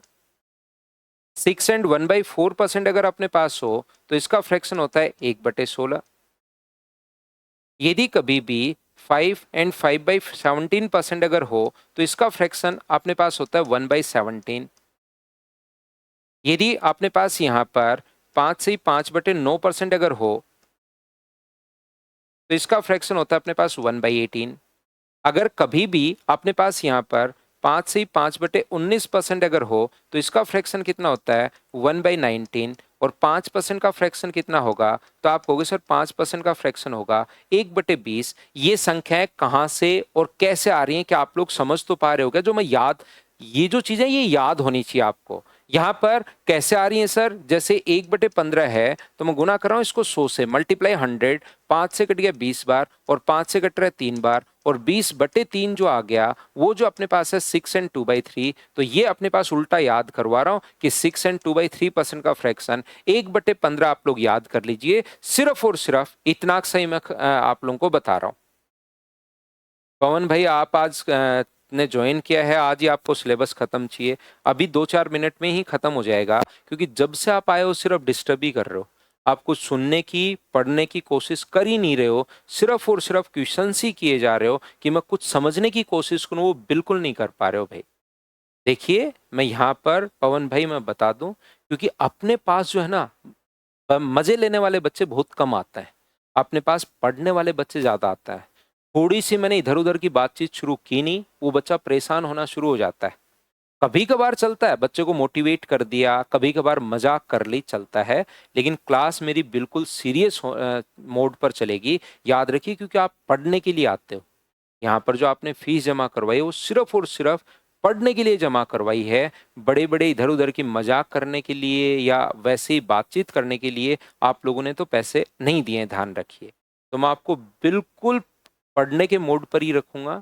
6 एंड 1/4% अगर अपने पास हो तो इसका फ्रैक्शन होता है 1/16। यदि कभी भी 5 एंड 5/17% अगर हो तो इसका फ्रैक्शन अपने पास होता है 1/17। यदि अपने पास यहाँ पर 5 से 5/9% अगर हो तो इसका फ्रैक्शन होता है अपने पास 1/18। अगर कभी भी अपने पास यहाँ पर 5 से ही 5/19% अगर हो तो इसका फ्रैक्शन कितना होता है 1/19, और 5% का फ्रैक्शन कितना होगा, तो आप कहोगे सर 5% का फ्रैक्शन होगा 1/20। ये संख्याएं कहाँ से और कैसे आ रही हैं, क्या आप लोग समझ तो पा रहे हो क्या? जो मैं याद, ये जो चीजें ये याद होनी चाहिए आपको। यहाँ पर कैसे आ रही है सर, जैसे 1/15 है तो मैं गुना कर रहा हूँ इसको 100 से, मल्टीप्लाई 100, 5 से कट गया 20 बार और 5 से कट रहा है 3 बार, और 20/3 जो आ गया वो जो अपने पास है 6 एंड 2/3। तो ये अपने पास उल्टा याद करवा रहा हूँ कि 6 एंड 2/3% का फ्रैक्शन 1/15 आप लोग याद कर लीजिए। सिर्फ और सिर्फ इतना सही मैं आप लोगों को बता रहा हूँ। पवन भाई आप आज ने ज्वाइन किया है, आज ही आपको सिलेबस खत्म चाहिए, अभी 2-4 मिनट में ही खत्म हो जाएगा, क्योंकि जब से आप आए हो सिर्फ डिस्टर्ब ही कर रहे हो। आप कुछ सुनने की पढ़ने की कोशिश कर ही नहीं रहे हो, सिर्फ और सिर्फ क्वेश्चंस ही किए जा रहे हो कि मैं कुछ समझने की कोशिश करूं, वो बिल्कुल नहीं कर पा रहे हो भाई। देखिए मैं यहाँ पर पवन भाई मैं बता दूं, क्योंकि अपने पास जो है ना मजे लेने वाले बच्चे बहुत कम आते हैं, अपने पास पढ़ने वाले बच्चे ज्यादा आता है। थोड़ी सी मैंने इधर उधर की बातचीत शुरू की नहीं, वो बच्चा परेशान होना शुरू हो जाता है। कभी कभार चलता है, बच्चे को मोटिवेट कर दिया, कभी कभार मजाक कर ली, चलता है, लेकिन क्लास मेरी बिल्कुल सीरियस मोड पर चलेगी। याद रखिए, क्योंकि आप पढ़ने के लिए आते हो। यहाँ पर जो आपने फीस जमा करवाई है वो सिर्फ और सिर्फ पढ़ने के लिए जमा करवाई है, बड़े बड़े इधर उधर की मजाक करने के लिए या वैसे ही बातचीत करने के लिए आप लोगों ने तो पैसे नहीं दिए हैं, ध्यान रखिए। तो मैं आपको बिल्कुल पढ़ने के मोड पर ही रखूंगा,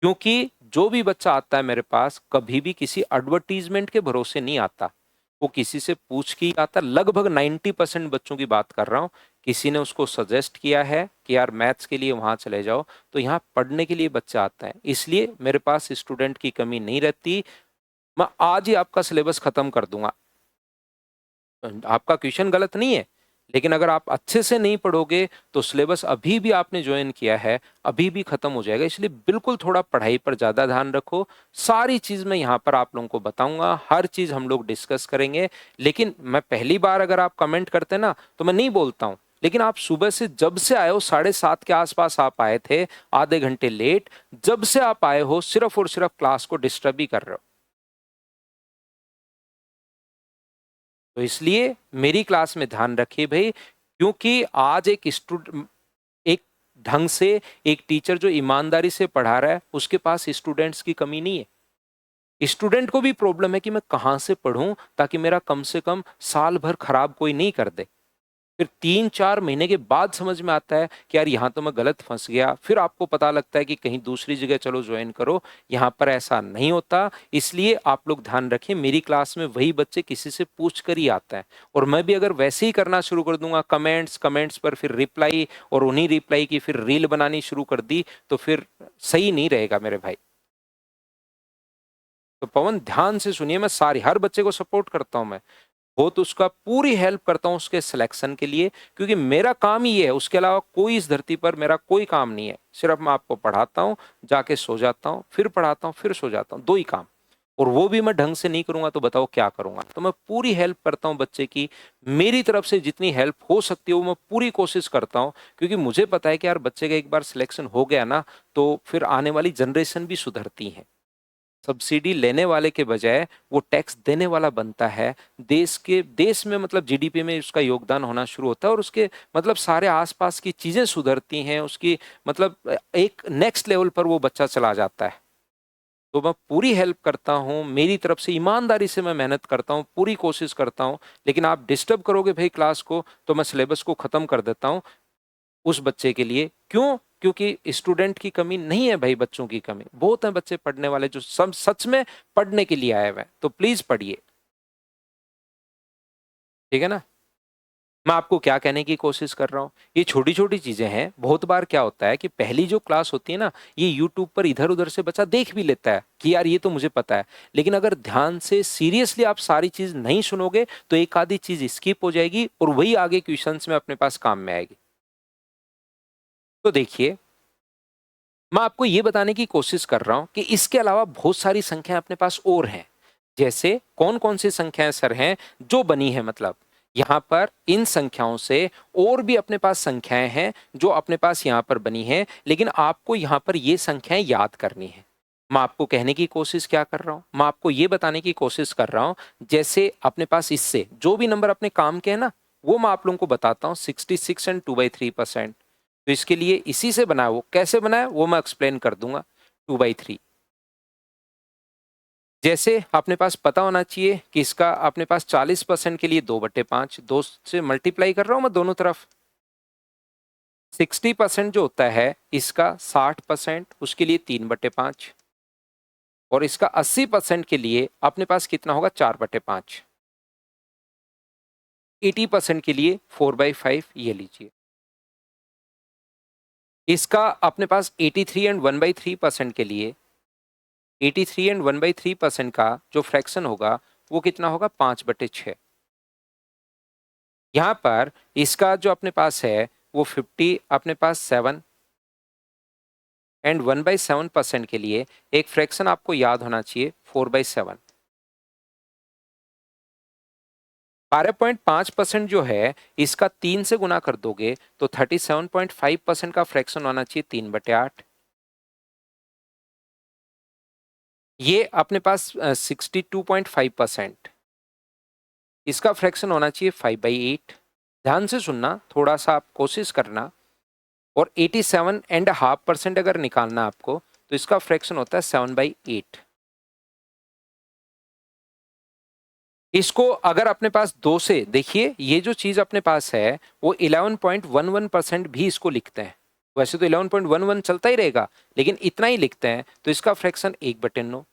क्योंकि जो भी बच्चा आता है मेरे पास कभी भी किसी एडवर्टीजमेंट के भरोसे नहीं आता, वो किसी से पूछ के ही आता। लगभग 90% बच्चों की बात कर रहा हूँ, किसी ने उसको सजेस्ट किया है कि यार मैथ्स के लिए वहां चले जाओ, तो यहाँ पढ़ने के लिए बच्चा आता है, इसलिए मेरे पास स्टूडेंट की कमी नहीं रहती। मैं आज ही आपका सिलेबस खत्म कर दूंगा। आपका क्वेश्चन गलत नहीं है, लेकिन अगर आप अच्छे से नहीं पढ़ोगे तो सिलेबस अभी भी आपने ज्वाइन किया है अभी भी खत्म हो जाएगा। इसलिए बिल्कुल थोड़ा पढ़ाई पर ज्यादा ध्यान रखो। सारी चीज मैं यहाँ पर आप लोगों को बताऊंगा, हर चीज हम लोग डिस्कस करेंगे। लेकिन मैं पहली बार अगर आप कमेंट करते ना तो मैं नहीं बोलता हूँ, लेकिन आप सुबह से जब से आए हो 7:30 के आसपास आप आए थे, आधे घंटे लेट, जब से आप आए हो सिर्फ और सिर्फ क्लास को डिस्टर्ब ही कर रहे हो। तो इसलिए मेरी क्लास में ध्यान रखिए भाई, क्योंकि आज एक ढंग से एक टीचर जो ईमानदारी से पढ़ा रहा है उसके पास स्टूडेंट्स की कमी नहीं है। स्टूडेंट को भी प्रॉब्लम है कि मैं कहां से पढ़ूं ताकि मेरा कम से कम साल भर खराब कोई नहीं कर दे। फिर 3-4 महीने के बाद समझ में आता है कि यार यहाँ तो मैं गलत फंस गया, फिर आपको पता लगता है कि कहीं दूसरी जगह चलो ज्वाइन करो। यहाँ पर ऐसा नहीं होता, इसलिए आप लोग ध्यान रखें, मेरी क्लास में वही बच्चे किसी से पूछ कर ही आता है। और मैं भी अगर वैसे ही करना शुरू कर दूंगा, कमेंट्स कमेंट्स पर फिर रिप्लाई, और उन्हीं रिप्लाई की फिर रील बनानी शुरू कर दी, तो फिर सही नहीं रहेगा मेरे भाई। तो पवन ध्यान से सुनिए, मैं सारी हर बच्चे को सपोर्ट करता हूं, मैं बहुत उसका पूरी हेल्प करता हूं उसके सिलेक्शन के लिए, क्योंकि मेरा काम ही ये है, उसके अलावा कोई इस धरती पर मेरा कोई काम नहीं है। सिर्फ मैं आपको पढ़ाता हूं, जाके सो जाता हूं, फिर पढ़ाता हूं, फिर सो जाता हूं, दो ही काम। और वो भी मैं ढंग से नहीं करूंगा तो बताओ क्या करूंगा। तो मैं पूरी हेल्प करता हूं बच्चे की, मेरी तरफ से जितनी हेल्प हो सकती है वो मैं पूरी कोशिश करता हूं, क्योंकि मुझे पता है कि यार बच्चे का एक बार सिलेक्शन हो गया ना तो फिर आने वाली जनरेशन भी सुधरती है। सब्सिडी लेने वाले के बजाय वो टैक्स देने वाला बनता है, देश में मतलब जीडीपी में उसका योगदान होना शुरू होता है, और उसके मतलब सारे आसपास की चीजें सुधरती हैं, उसकी मतलब एक नेक्स्ट लेवल पर वो बच्चा चला जाता है। तो मैं पूरी हेल्प करता हूँ, मेरी तरफ से ईमानदारी से मैं मेहनत करता हूँ, पूरी कोशिश करता हूँ। लेकिन आप डिस्टर्ब करोगे भाई क्लास को तो मैं सिलेबस को खत्म कर देता हूँ उस बच्चे के लिए। क्यों? क्योंकि स्टूडेंट की कमी नहीं है भाई, बच्चों की कमी बहुत है, बच्चे पढ़ने वाले जो सब सच में पढ़ने के लिए आए हुए हैं। तो प्लीज पढ़िए, ठीक है ना। मैं आपको क्या कहने की कोशिश कर रहा हूँ, ये छोटी छोटी चीजें हैं। बहुत बार क्या होता है कि पहली जो क्लास होती है ना, ये यूट्यूब पर इधर उधर से बच्चा देख भी लेता है कि यार ये तो मुझे पता है, लेकिन अगर ध्यान से सीरियसली आप सारी चीज नहीं सुनोगे तो एक आधी चीज स्किप हो जाएगी, और वही आगे क्वेश्चंस में अपने पास काम में आएगी। तो देखिए, मैं आपको ये बताने की कोशिश कर रहा हूं कि इसके अलावा बहुत सारी संख्याएं अपने पास और हैं। जैसे कौन कौन सी संख्याएं सर हैं जो बनी है, मतलब यहां पर इन संख्याओं से और भी अपने पास संख्याएं हैं जो अपने पास यहां पर बनी हैं, लेकिन आपको यहां पर ये संख्याएं याद करनी है। मैं आपको कहने की कोशिश क्या कर रहा हूं, मैं आपको ये बताने की कोशिश कर रहा हूं जैसे अपने पास इससे जो भी नंबर अपने काम के हैं ना, वो मैं आप लोगों को बताता हूं 66 एंड 2/3%। तो इसके लिए इसी से बनाया, वो कैसे बनाया वो मैं एक्सप्लेन कर दूंगा। 2/3 जैसे अपने पास पता होना चाहिए कि इसका अपने पास 40% के लिए 2/5, 2 से मल्टीप्लाई कर रहा हूं मैं दोनों तरफ। 60% जो होता है इसका 60%, उसके लिए 3/5, और इसका 80% के लिए अपने पास कितना होगा 4/5। 80% के लिए 4/5 ये लीजिए। इसका अपने पास 83 एंड 1/3% के लिए 83 एंड 1/3% का जो फ्रैक्शन होगा वो कितना होगा 5/6। यहां पर इसका जो अपने पास है वो 50 अपने पास 7 एंड 1/7% के लिए एक फ्रैक्शन आपको याद होना चाहिए 4/7। 12.5% जो है इसका 3 से गुना कर दोगे तो 37.5% का फ्रैक्शन होना चाहिए 3/8। ये अपने पास 62.5%, इसका फ्रैक्शन होना चाहिए 5/8। ध्यान से सुनना, थोड़ा सा आप कोशिश करना। और 87.5% अगर निकालना आपको तो इसका फ्रैक्शन होता है 7/8। इसको अगर अपने पास 2 से देखिए, ये जो चीज अपने पास है वो 11.11% भी इसको लिखते हैं। वैसे तो 11.11 चलता ही रहेगा, लेकिन इतना ही लिखते हैं, तो इसका फ्रैक्शन 1/9।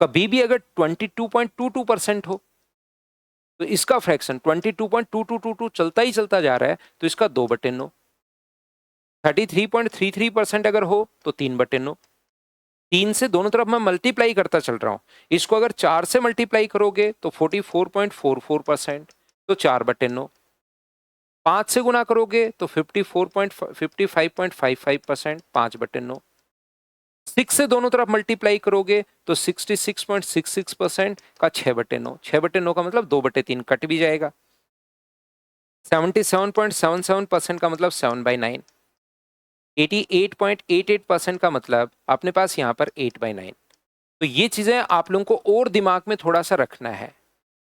कभी भी अगर 22.22% हो तो इसका फ्रैक्शन 22.2222 चलता ही चलता जा रहा है, तो इसका 2/9। 33.33% अगर हो तो 3/9। 3 से दोनों तरफ मैं मल्टीप्लाई करता चल रहा हूं। इसको अगर 4 से मल्टीप्लाई करोगे तो 44.44%, तो 4/9। 5 से गुना करोगे तो 55.55%, 5/9। 6 से दोनों तरफ मल्टीप्लाई करोगे तो 66.66% का 6/9। 6/9 का मतलब 2/3 कट भी जाएगा। 77.77% का मतलब 7/9। 88.88% का मतलब अपने पास यहाँ पर 8/9। तो ये चीजें आप लोगों को और दिमाग में थोड़ा सा रखना है।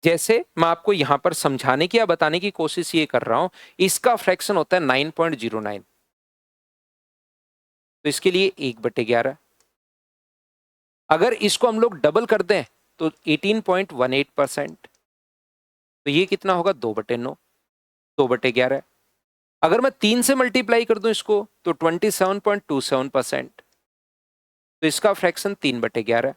जैसे मैं आपको यहां पर समझाने की या बताने की कोशिश ये कर रहा हूं, इसका फ्रैक्शन होता है 9.09, तो इसके लिए 1/11। अगर इसको हम लोग डबल कर दें तो 18.18%, तो ये कितना होगा 2/9, 2/11। अगर मैं 3 से मल्टीप्लाई कर दूं इसको तो 27.27%, तो इसका फ्रैक्शन 3/11।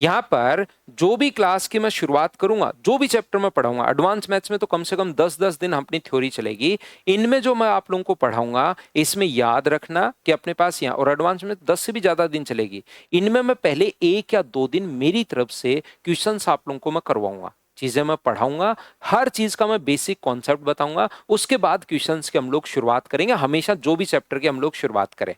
यहां पर जो भी क्लास की मैं शुरुआत करूंगा, जो भी चैप्टर में पढ़ाऊंगा, एडवांस मैथ्स में तो कम से कम 10-10 दिन अपनी थ्योरी चलेगी। इनमें जो मैं आप लोगों को पढ़ाऊंगा इसमें याद रखना कि अपने पास यहाँ, और एडवांस में 10 से भी ज्यादा दिन चलेगी, इनमें मैं पहले 1 या 2 दिन मेरी तरफ से क्वेश्चंस आप लोगों को मैं करवाऊंगा। चीजें मैं पढ़ाऊंगा, हर चीज का मैं बेसिक कॉन्सेप्ट बताऊंगा, उसके बाद क्वेश्चंस के हम लोग शुरुआत करेंगे। हमेशा जो भी चैप्टर के हम लोग शुरुआत करें,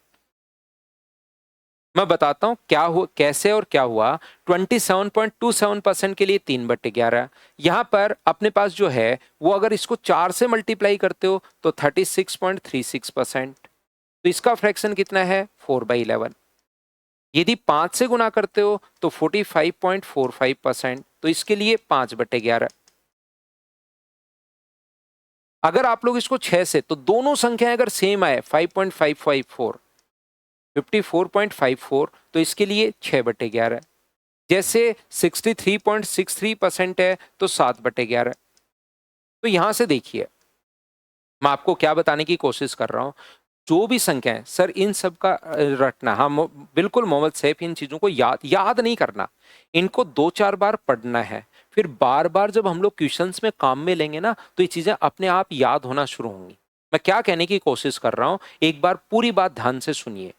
मैं बताता हूं क्या हो, कैसे और क्या हुआ। 27.27% के लिए 3/11। यहां पर अपने पास जो है वो अगर इसको 4 से मल्टीप्लाई करते हो तो 36.36%, तो इसका फ्रैक्शन कितना है 4/11। यदि 5 से गुना करते हो तो 45.45%, तो इसके लिए 5/11। अगर आप लोग इसको 6 से, तो दोनों संख्याएं अगर सेम आए 5.554, 54.54, तो इसके लिए 6/11। जैसे 63.63% है तो 7/11। तो यहां से देखिए मैं आपको क्या बताने की कोशिश कर रहा हूं, जो भी संख्याएं सर इन सब का रटना, हाँ बिल्कुल मोहम्मद सैफ, इन चीजों को याद याद नहीं करना, इनको 2-4 बार पढ़ना है। फिर बार बार जब हम लोग क्वेश्चंस में काम में लेंगे ना तो ये चीजें अपने आप याद होना शुरू होंगी। मैं क्या कहने की कोशिश कर रहा हूं, एक बार पूरी बात ध्यान से सुनिए।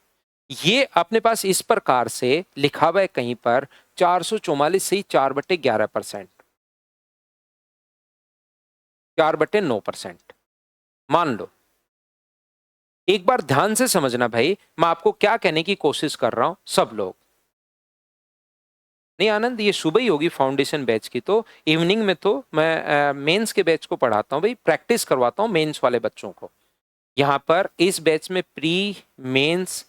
ये अपने पास इस प्रकार से लिखा हुआ है कहीं पर 444 से 4/11%, 4/9%। मान लो, एक बार ध्यान से समझना भाई, मैं आपको क्या कहने की कोशिश कर रहा हूं सब लोग। नहीं आनंद, ये सुबह ही होगी फाउंडेशन बैच की, तो इवनिंग में तो मैं मेंस के बैच को पढ़ाता हूं भाई, प्रैक्टिस करवाता हूं मेंस वाले बच्चों को। यहाँ पर इस बैच में प्री, मेंस,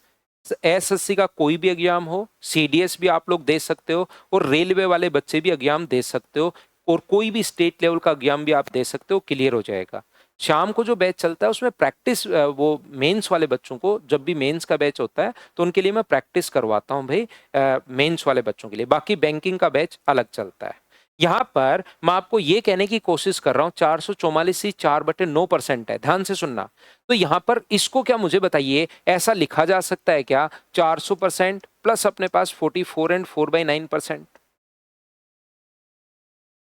एसएससी का कोई भी एग्जाम हो, सीडीएस भी आप लोग दे सकते हो, और रेलवे वाले बच्चे भी एग्जाम दे सकते हो, और कोई भी स्टेट लेवल का एग्जाम भी आप दे सकते हो, क्लियर हो जाएगा। शाम को जो बैच चलता है उसमें प्रैक्टिस, वो मेंस वाले बच्चों को, जब भी मेंस का बैच होता है तो उनके लिए मैं प्रैक्टिस करवाता हूँ भाई, मेंस वाले बच्चों के लिए। बाकी बैंकिंग का बैच अलग चलता है। यहाँ पर मैं आपको ये कहने की कोशिश कर रहा हूँ 444 ही 4/9% है, ध्यान से सुनना। तो यहाँ पर इसको क्या, मुझे बताइए, ऐसा लिखा जा सकता है क्या 400% प्लस अपने पास 44 एंड 4/9%?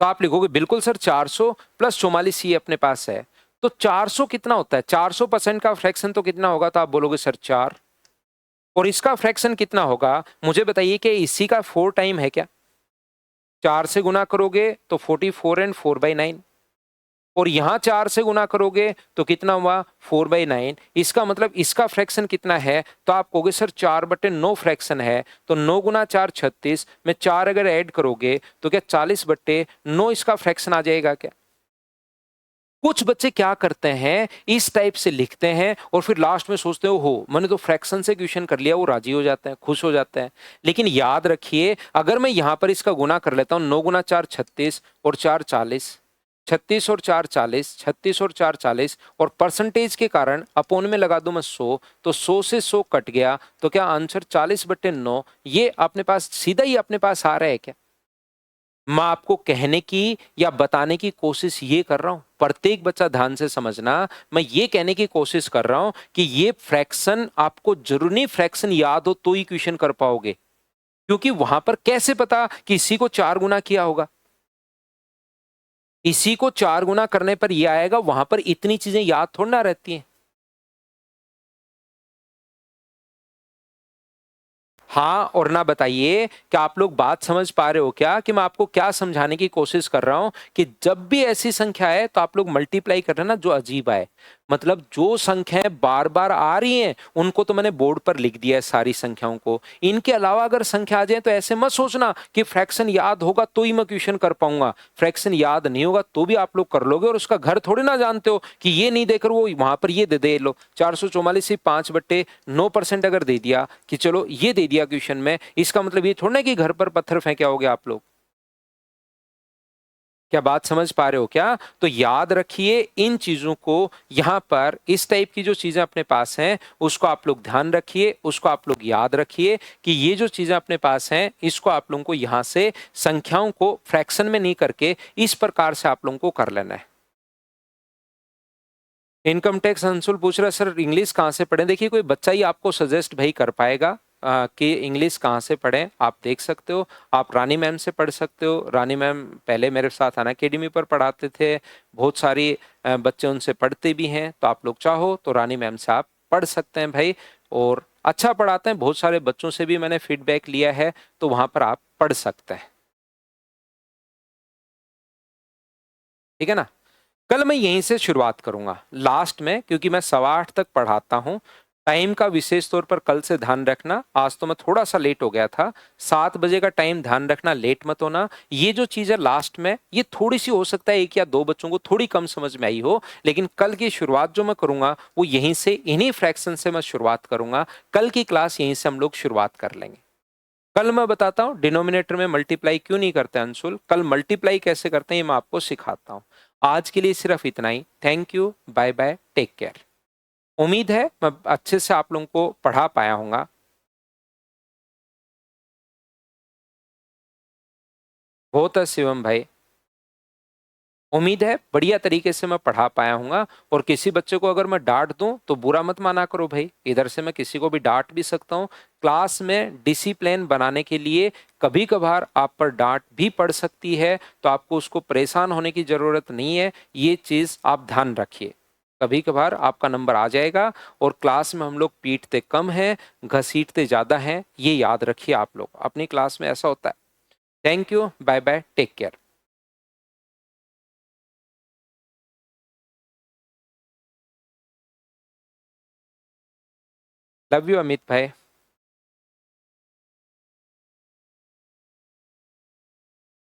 तो आप लिखोगे बिल्कुल सर 400 प्लस 44 ही अपने पास है। तो 400 कितना होता है, 400% का फ्रैक्शन तो कितना होगा, तो आप बोलोगे सर 4। और इसका फ्रैक्शन कितना होगा, मुझे बताइए कि इसी का 4 टाइम है क्या? 4 से गुना करोगे तो 44 एंड 4/9, और यहां 4 से गुना करोगे तो कितना हुआ, 4/9। इसका मतलब इसका फ्रैक्शन कितना है, तो आप कहोगे सर 4/9 फ्रैक्शन है। तो 9 गुना 4 36 में 4 अगर ऐड करोगे तो क्या 40/9 इसका फ्रैक्शन आ जाएगा क्या? कुछ बच्चे क्या करते हैं, इस टाइप से लिखते हैं और फिर लास्ट में सोचते हो मैंने तो फ्रैक्शन से क्वेश्चन कर लिया, वो राजी हो जाते हैं, खुश हो जाते हैं। लेकिन याद रखिए, अगर मैं यहां पर इसका गुना कर लेता हूं, 9 गुना 4 36 और 4 40, 36 और 4 40, 36 और 4 40, और परसेंटेज के कारण अपोन में लगा दूं मैं 100, तो 100 से 100 कट गया, तो क्या आंसर 40/9 ये अपने पास सीधा ही अपने पास आ रहा है क्या? मैं आपको कहने की या बताने की कोशिश ये कर रहा हूं, प्रत्येक बच्चा ध्यान से समझना। मैं ये कहने की कोशिश कर रहा हूं कि ये फ्रैक्शन आपको जरूरी नहीं फ्रैक्शन याद हो तो ही क्वेश्चन कर पाओगे, क्योंकि वहां पर कैसे पता कि इसी को 4 गुना किया होगा, इसी को 4 गुना करने पर ये आएगा, वहां पर इतनी चीजें याद थोड़ा ना रहती हैं। हाँ और ना, बताइए क्या आप लोग बात समझ पा रहे हो क्या, कि मैं आपको क्या समझाने की कोशिश कर रहा हूं, कि जब भी ऐसी संख्या है तो आप लोग मल्टीप्लाई कर रहे ना जो अजीब आए। मतलब जो संख्याएं बार बार आ रही हैं उनको तो मैंने बोर्ड पर लिख दिया है सारी संख्याओं को, इनके अलावा अगर संख्या आ जाए तो ऐसे मत सोचना कि फ्रैक्शन याद होगा तो ही मैं क्वेश्चन कर पाऊंगा। फ्रैक्शन याद नहीं होगा तो भी आप लोग कर लोगे, और उसका घर थोड़े ना जानते हो कि ये नहीं देकर वो वहां पर ये दे लो 444 से 5/9% अगर दे दिया कि चलो ये दे दिया क्वेश्चन में, इसका मतलब ये थोड़ा ना कि घर पर पत्थर फेंके आओगे आप लोग। क्या बात समझ पा रहे हो क्या? तो याद रखिए इन चीजों को, यहां पर इस टाइप की जो चीजें अपने पास हैं उसको आप लोग ध्यान रखिए, उसको आप लोग याद रखिए कि ये जो चीजें अपने पास हैं इसको आप लोगों को यहां से संख्याओं को फ्रैक्शन में नहीं करके इस प्रकार से आप लोगों को कर लेना है। इनकम टैक्स अंशुल पूछ रहा है सर इंग्लिश कहाँ से पढ़ें। देखिए कोई बच्चा ही आपको सजेस्ट भाई कर पाएगा कि इंग्लिश कहाँ से पढ़ें। आप देख सकते हो, आप रानी मैम से पढ़ सकते हो। रानी मैम पहले मेरे साथ अन अकेडमी पर पढ़ाते थे, बहुत सारी बच्चे उनसे पढ़ते भी हैं, तो आप लोग चाहो तो रानी मैम से आप पढ़ सकते हैं भाई, और अच्छा पढ़ाते हैं। बहुत सारे बच्चों से भी मैंने फीडबैक लिया है, तो वहां पर आप पढ़ सकते हैं। ठीक है ना। कल मैं यहीं से शुरुआत करूंगा लास्ट में, क्योंकि मैं 8:15 तक पढ़ाता हूं। टाइम का विशेष तौर पर कल से ध्यान रखना, आज तो मैं थोड़ा सा लेट हो गया था। 7 बजे का टाइम ध्यान रखना, लेट मत होना। ये जो चीज है लास्ट में, ये थोड़ी सी हो सकता है एक या दो बच्चों को थोड़ी कम समझ में आई हो, लेकिन कल की शुरुआत जो मैं करूंगा वो यहीं से, इन्हीं फ्रैक्शन से मैं शुरुआत करूंगा। कल की क्लास यहीं से हम लोग शुरुआत कर लेंगे। कल मैं बताता हूं डिनोमिनेटर में मल्टीप्लाई क्यों नहीं करते अंशुल, कल मल्टीप्लाई कैसे करते हैं ये मैं आपको सिखाता हूं। आज के लिए सिर्फ इतना ही। Thank you, bye bye, take care. उम्मीद है मैं अच्छे से आप लोगों को पढ़ा पाया हूंगा। बहुत है शिवम भाई, उम्मीद है बढ़िया तरीके से मैं पढ़ा पाया हूंगा। और किसी बच्चे को अगर मैं डांट दूं तो बुरा मत माना करो भाई, इधर से मैं किसी को भी डांट भी सकता हूं। क्लास में डिसिप्लिन बनाने के लिए कभी कभार आप पर डांट भी पड़ सकती है, तो आपको उसको परेशान होने की जरूरत नहीं है। ये चीज आप ध्यान रखिए, कभी कभार आपका नंबर आ जाएगा। और क्लास में हम लोग पीटते कम हैं, घसीटते ज्यादा हैं, ये याद रखिए आप लोग, अपनी क्लास में ऐसा होता है। Thank you, bye bye, take care. Love you Amit भाई।